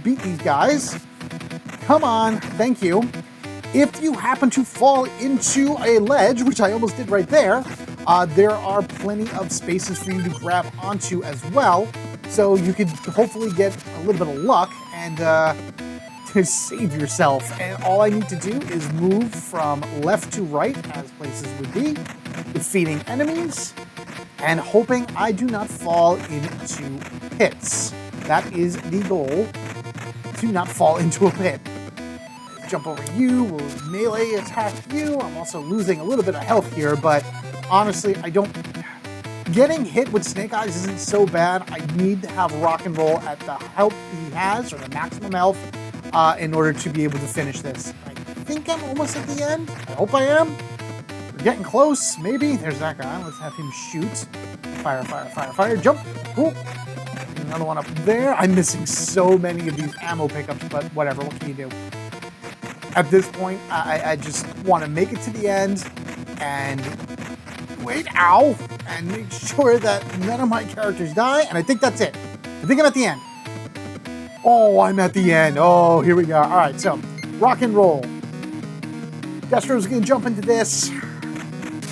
beat these guys. Come on, thank you. If you happen to fall into a ledge, which I almost did right there are plenty of spaces for you to grab onto as well. So you could hopefully get a little bit of luck and to save yourself. And all I need to do is move from left to right, as places would be, defeating enemies, and hoping I do not fall into pits. That is the goal, to not fall into a pit. Jump over you, we'll melee attack you. I'm also losing a little bit of health here, but honestly, getting hit with Snake Eyes isn't so bad. I need to have Rock and Roll at the health he has, or the maximum health, in order to be able to finish this. I think I'm almost at the end. I hope I am. We're getting close, maybe. There's that guy. Let's have him shoot. Fire, fire, fire, fire. Jump. Cool. Another one up there. I'm missing so many of these ammo pickups, but whatever. What can you do? At this point, I just want to make it to the end and wait, ow, and make sure that none of my characters die, and I think that's it. I think I'm at the end. Oh, I'm at the end. Oh, here we go. All right, so Rock and Roll. Destro's going to jump into this.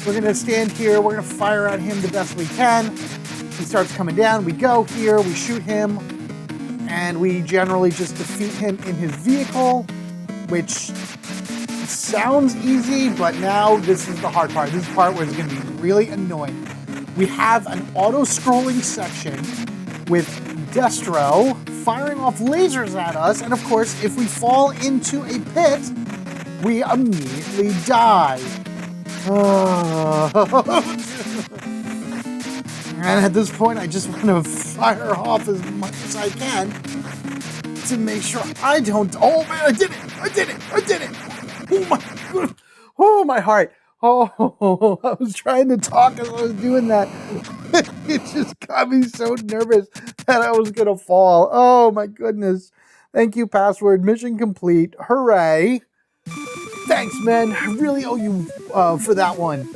We're going to stand here. We're going to fire at him the best we can. He starts coming down. We go here. We shoot him. And we generally just defeat him in his vehicle, which sounds easy, but now this is the hard part. This is the part where it's going to be really annoying. We have an auto-scrolling section with Destro firing off lasers at us, and of course, if we fall into a pit, we immediately die. And at this point, I just want to fire off as much as I can to make sure I don't. Oh man, I did it! I did it! I did it! Oh my god! Oh, my heart! Oh, I was trying to talk as I was doing that. It just got me so nervous that I was gonna fall. Oh my goodness! Thank you, password. Mission complete. Hooray! Thanks, man. I really owe you for that one.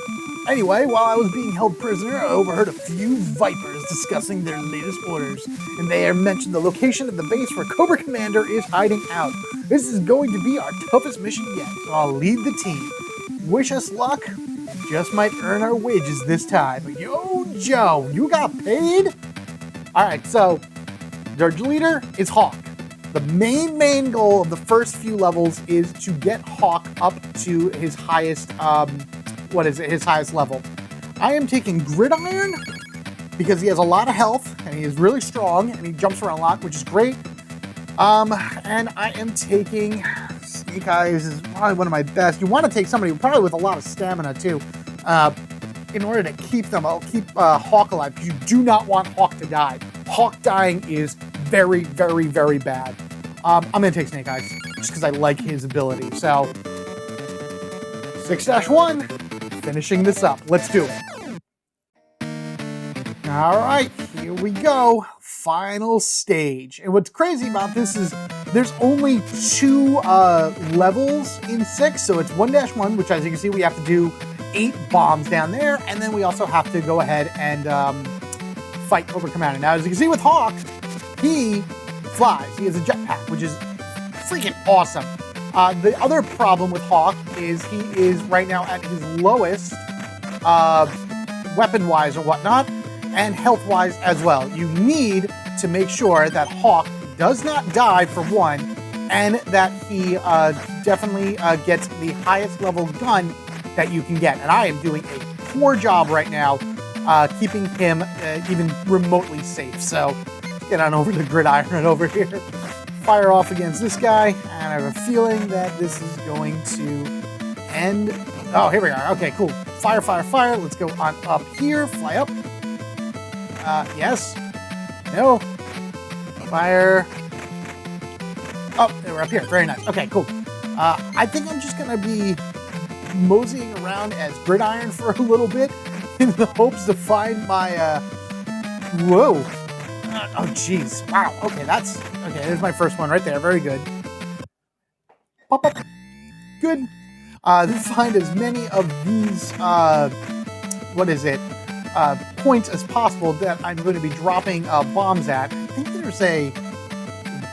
Anyway, while I was being held prisoner, I overheard a few Vipers discussing their latest orders, and they mentioned the location of the base where Cobra Commander is hiding out. This is going to be our toughest mission yet, so I'll lead the team. Wish us luck. Just might earn our wages this time. Yo, Joe, you got paid? Alright, so, their leader is Hawk. The main goal of the first few levels is to get Hawk up to his highest, his highest level. I am taking Gridiron because he has a lot of health and he is really strong and he jumps around a lot, which is great. And I am taking Snake Eyes is probably one of my best. You want to take somebody probably with a lot of stamina too, in order to keep them. I'll keep Hawk alive because you do not want Hawk to die. Hawk dying is very, very, very bad. I'm gonna take Snake Eyes just because I like his ability. So 6-1, finishing this up. Let's do it. All right, here we go. Final stage. And what's crazy about this is there's only 2 levels in 6. So it's 1-1, which as you can see, we have to do 8 bombs down there. And then we also have to go ahead and fight Cobra Commander. Now, as you can see with Hawk, he flies. He has a jetpack, which is freaking awesome. The other problem with Hawk is he is right now at his lowest weapon-wise or whatnot, and health-wise as well. You need to make sure that Hawk does not die for one, and that he definitely gets the highest level gun that you can get. And I am doing a poor job right now keeping him even remotely safe. So get on over to Gridiron over here. Fire off against this guy, and I have a feeling that this is going to end. Oh, here we are. Okay, cool. Fire, fire, fire. Let's go on up here. Fly up. Yes. No. Fire. Oh, they were up here. Very nice. Okay, cool. I think I'm just going to be moseying around as Gridiron for a little bit in the hopes to find my, whoa. Oh, jeez. Wow. Okay, okay, there's my first one right there. Very good. Pop up. Good. Find as many of these, points as possible that I'm going to be dropping bombs at. I think there's a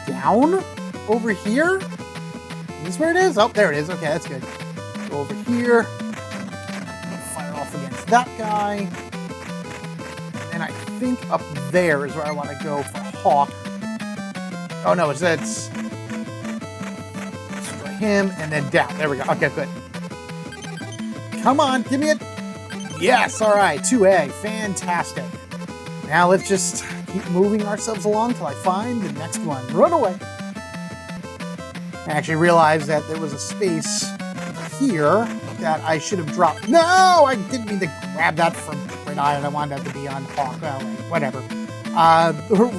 down over here. Is this where it is? Oh, there it is. Okay, that's good. Go over here. Fire off against that guy. And I think up there is where I want to go for Hawk. Oh no, it's destroy him and then down. There we go. Okay, good. Come on, give me it. Yes, all right, 2A, fantastic. Now let's just keep moving ourselves along till I find the next one. Run away. I actually realized that there was a space here that I should have dropped. No, I didn't mean to grab that from Gridiron. I wanted that to be on Hawk. Well, whatever.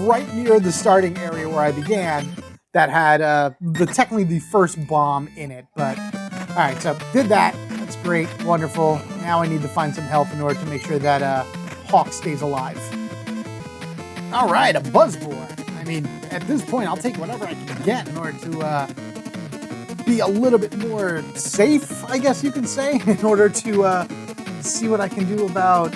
Right near the starting area where I began, that had technically the first bomb in it. But all right, so did that. That's great, wonderful. Now I need to find some health in order to make sure that Hawk stays alive. All right, a buzzbore. I mean, at this point, I'll take whatever I can get in order to be a little bit more safe, I guess you can say, in order to see what I can do about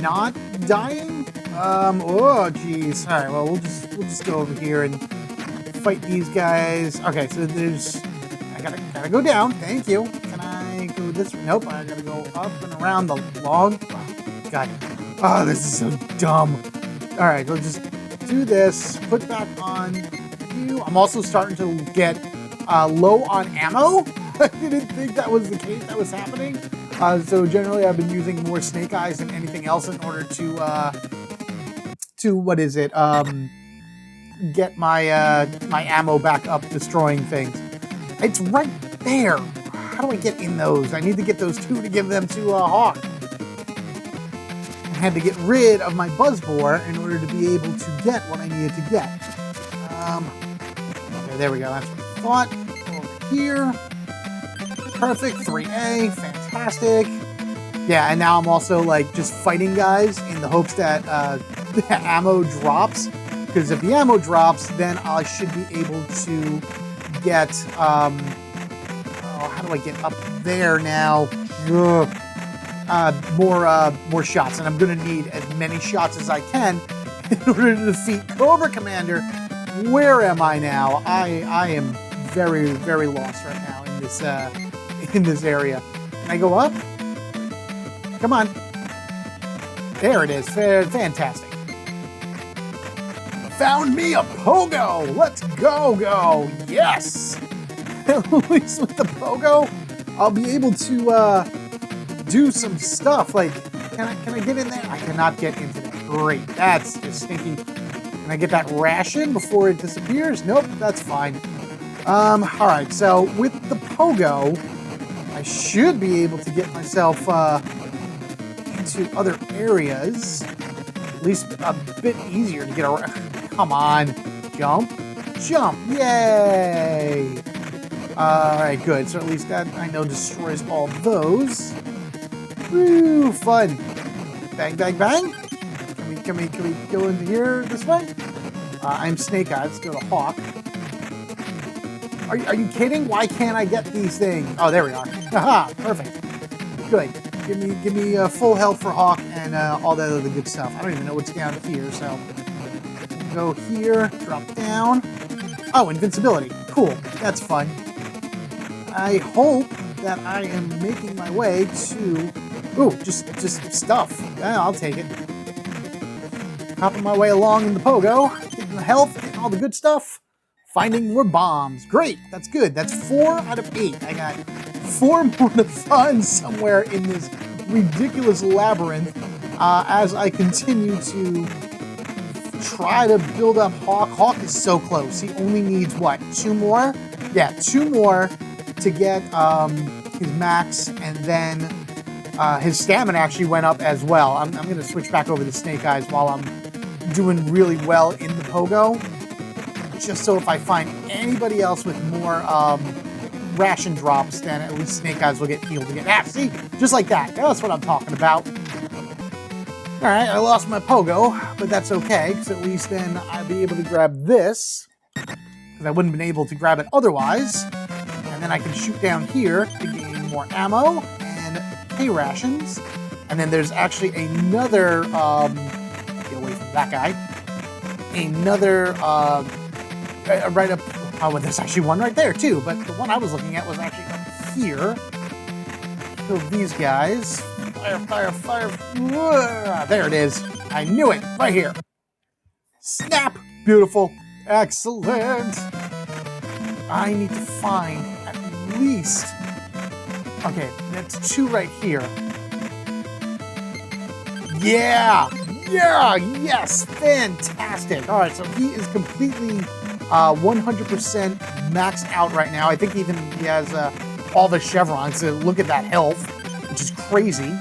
not dying. Oh, geez. All right, well, we'll just go over here and fight these guys. Okay, so I gotta go down. Thank you. Can I go this way? Nope, I gotta go up and around the log. Oh, God. Oh, this is so dumb. All right, we'll just do this. Put back on you. I'm also starting to get low on ammo. I didn't think that was the case that was happening. So generally I've been using more snake eyes than anything else in order to get my my ammo back up destroying things. It's right there. How do I get in those? I need to get those 2 to give them to Hawk. I had to get rid of my buzzbore in order to be able to get what I needed to get. Okay, there we go. That's what I thought. Over here. Perfect. 3A. Fantastic. Yeah, and now I'm also like just fighting guys in the hopes that the ammo drops. Because if the ammo drops, then I should be able to get, how do I get up there now? More shots, and I'm going to need as many shots as I can in order to defeat Cobra Commander. Where am I now? I am very, very lost right now in this area. Can I go up? Come on. There it is. Fantastic. Found me a pogo. Let's go. Yes. At least with the pogo, I'll be able to do some stuff. Like, can I get in there? I cannot get into that. Great. That's just stinky. Can I get that ration before it disappears? Nope, that's fine. All right, so with the pogo, I should be able to get myself into other areas. At least a bit easier to get around. Come on. Jump. Yay. Alright, good. So at least that, I know, destroys all those. Woo, fun. Bang, bang, bang. Can we go into here this way? I'm Snake Eyes. Let's go to Hawk. Are you kidding? Why can't I get these things? Oh, there we are. Haha, perfect. Good. Give me full health for Hawk and all that other good stuff. I don't even know what's down here, so go here, drop down. Oh, invincibility. Cool. That's fun. I hope that I am making my way to... Ooh, just stuff. Yeah, I'll take it. Hopping my way along in the pogo, getting the health, getting all the good stuff. Finding more bombs. Great, that's good. That's 4 out of 8. I got 4 more to find somewhere in this ridiculous labyrinth as I continue to try to build up Hawk. Hawk is so close. He only needs, what, 2 more? Yeah, 2 more to get his max, and then his stamina actually went up as well. I'm going to switch back over to Snake Eyes while I'm doing really well in the pogo. Just so if I find anybody else with more ration drops, then at least Snake Eyes will get healed again. Ah, see? Just like that. That's what I'm talking about. Alright, I lost my pogo, but that's okay, because at least then I'll be able to grab this, because I wouldn't have been able to grab it otherwise. And then I can shoot down here to gain more ammo and K rations. And then there's actually another, get away from that guy, another, right up, oh, well, there's actually one right there too, but the one I was looking at was actually up here. Kill these guys. Fire, fire, fire. There it is. I knew it. Right here. Snap. Beautiful. Excellent. I need to find at least... Okay, that's 2 right here. Yeah. Yeah. Yes. Fantastic. All right, so he is completely 100% maxed out right now. I think even he has all the chevrons. So look at that health, which is crazy.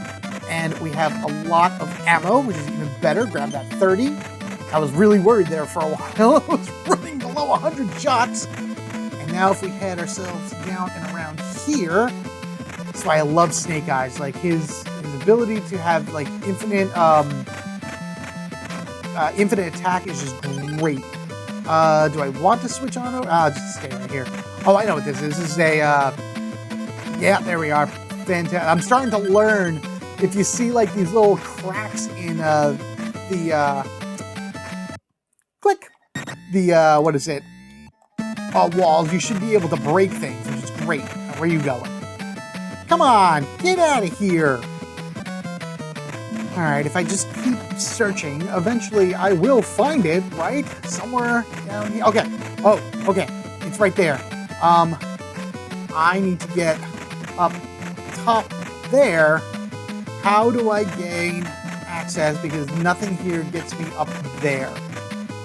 And we have a lot of ammo, which is even better. Grab that 30. I was really worried there for a while. I was running below 100 shots. And now if we head ourselves down and around here, that's why I love Snake Eyes. Like his ability to have like infinite attack is just great. Do I want to switch on over? Just stay right here. Oh, I know what this is. This is a, yeah, there we are. Fantastic. I'm starting to learn. If you see like these little cracks in what is it? Walls, you should be able to break things, which is great. Now, where are you going? Come on, get out of here. All right, if I just keep searching, eventually I will find it, right? Somewhere down here. Okay. Oh, okay. It's right there. I need to get up top there. How do I gain access? Because nothing here gets me up there.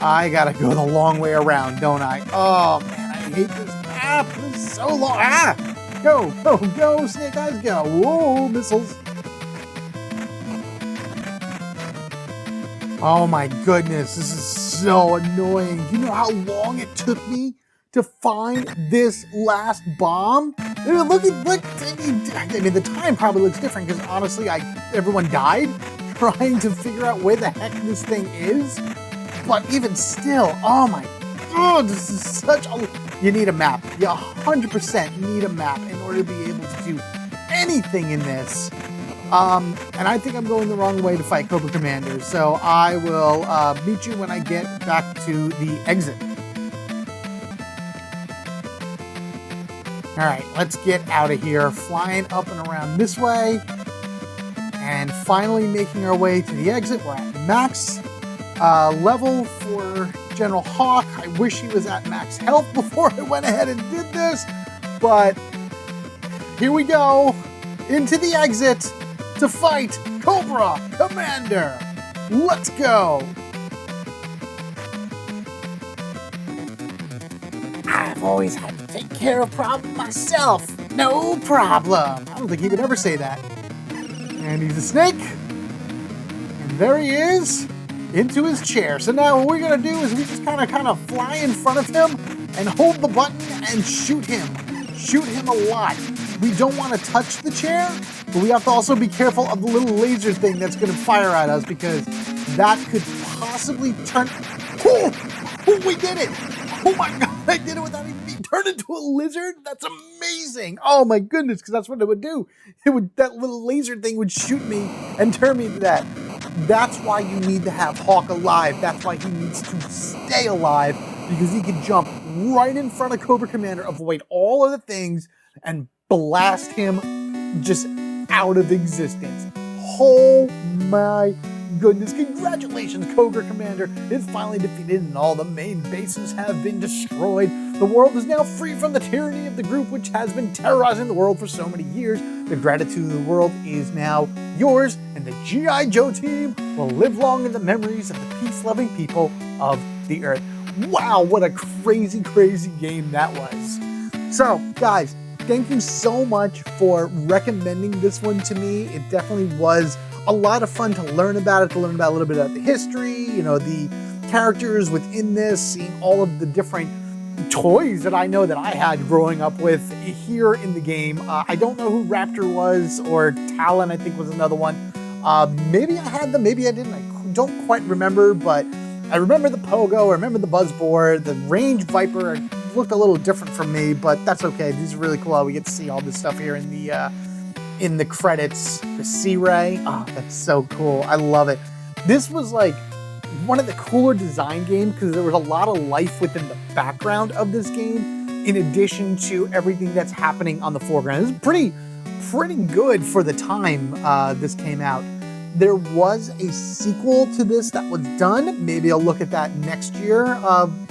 I gotta go the long way around, don't I? Oh, man, I hate this map. This is so long. Ah! Go, go, go, Snake Eyes, go. Whoa, missiles. Oh, my goodness. This is so annoying. Do you know how long it took me to find this last bomb? Look, I mean, the time probably looks different because honestly, everyone died trying to figure out where the heck this thing is. But even still, oh my God, this is such a... You need a map. You 100% need a map in order to be able to do anything in this. And I think I'm going the wrong way to fight Cobra Commanders, so I will meet you when I get back to the exit. Alright, let's get out of here, flying up and around this way, and finally making our way to the exit. We're at max level for General Hawk. I wish he was at max health before I went ahead and did this, but here we go, into the exit to fight Cobra Commander. Let's go! I've always had to take care of problems myself. No problem. I don't think he would ever say that. And he's a snake. And there he is, into his chair. So now what we're gonna do is we just kind of fly in front of him and hold the button and shoot him. shoot him a lot. We don't want to touch the chair, but we have to also be careful of the little laser thing that's going to fire at us, because that could possibly turn... Oh, we did it! Oh my god, I did it without even being turned into a lizard? That's amazing! Oh my goodness, because that's what it would do. That little laser thing would shoot me and turn me into that. That's why you need to have Hawk alive. That's why he needs to stay alive, because he can jump right in front of Cobra Commander, avoid all of the things, and blast him just out of existence. Oh my goodness. Congratulations, Cobra Commander is finally defeated and all the main bases have been destroyed. The world is now free from the tyranny of the group which has been terrorizing the world for so many years. The gratitude of the world is now yours, and the G.I. Joe team will live long in the memories of the peace-loving people of the Earth. Wow, what a crazy, crazy game that was. So, guys, thank you so much for recommending this one to me. It definitely was a lot of fun to learn about it, to learn about a little bit about the history, you know, the characters within this, seeing all of the different toys that I know that I had growing up with here in the game. I don't know who Raptor was, or Talon I think was another one. Maybe I had them, maybe I didn't. I don't quite remember, but I remember the Pogo, I remember the Buzzboard, the Range Viper looked a little different from me, but that's okay. These are really cool. We get to see all this stuff here in the credits. The C-Ray, oh, that's so cool. I love it. This was like one of the cooler design games because there was a lot of life within the background of this game, in addition to everything that's happening on the foreground. It was pretty good for the time this came out. There was a sequel to this that was done. Maybe I'll look at that next year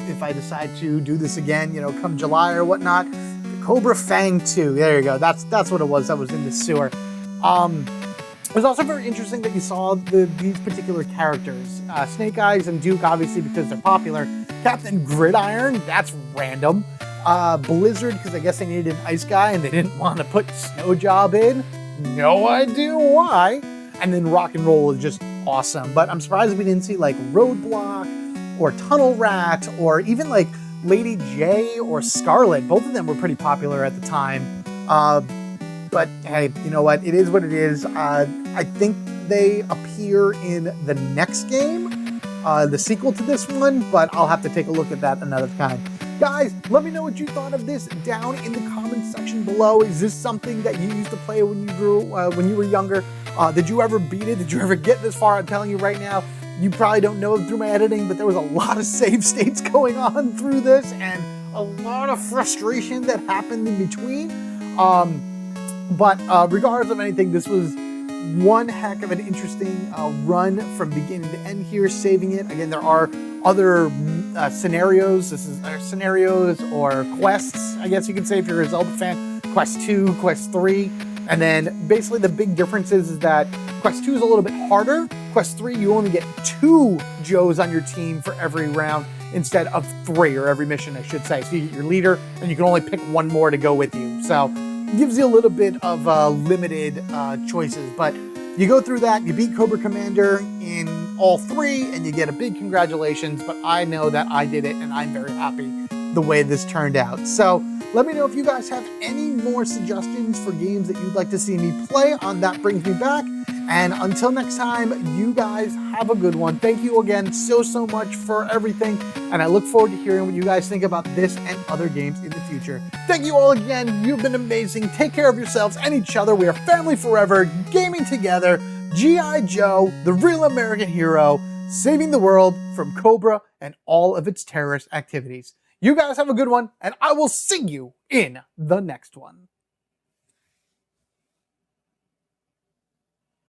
if I decide to do this again, you know, come July or whatnot. The Cobra Fang 2, there you go. That's what it was that was in the sewer. It was also very interesting that you saw these particular characters. Snake Eyes and Duke, obviously, because they're popular. Captain Gridiron, that's random. Blizzard, because I guess they needed an ice guy and they didn't want to put Snow Job in. No idea why. And then Rock and Roll is just awesome. But I'm surprised we didn't see like Roadblock or Tunnel Rat or even like Lady J or Scarlet. Both of them were pretty popular at the time. But hey, you know what? It is what it is. I think they appear in the next game, the sequel to this one, but I'll have to take a look at that another time. Guys, let me know what you thought of this down in the comments section below. Is this something that you used to play when you were younger? Did you ever beat it? Did you ever get this far? I'm telling you right now, you probably don't know it through my editing, but there was a lot of save states going on through this and a lot of frustration that happened in between. But regardless of anything, this was one heck of an interesting run from beginning to end here, saving it. Again, there are other scenarios. This is scenarios or quests, I guess you could say if you're a Zelda fan. Quest 2, Quest 3. And then basically the big difference is that Quest 2 is a little bit harder. Quest 3, you only get 2 Joes on your team for every round instead of 3, or every mission, I should say. So you get your leader, and you can only pick 1 more to go with you. So it gives you a little bit of limited choices. But you go through that, you beat Cobra Commander in all 3, and you get a big congratulations. But I know that I did it, and I'm very happy the way this turned out. So let me know if you guys have any more suggestions for games that you'd like to see me play on That Brings Me Back. And until next time, you guys have a good one. Thank you again so much for everything. And I look forward to hearing what you guys think about this and other games in the future. Thank you all again. You've been amazing. Take care of yourselves and each other. We are family forever, gaming together. G.I. Joe, the real American hero, saving the world from Cobra and all of its terrorist activities. You guys have a good one, and I will see you in the next one.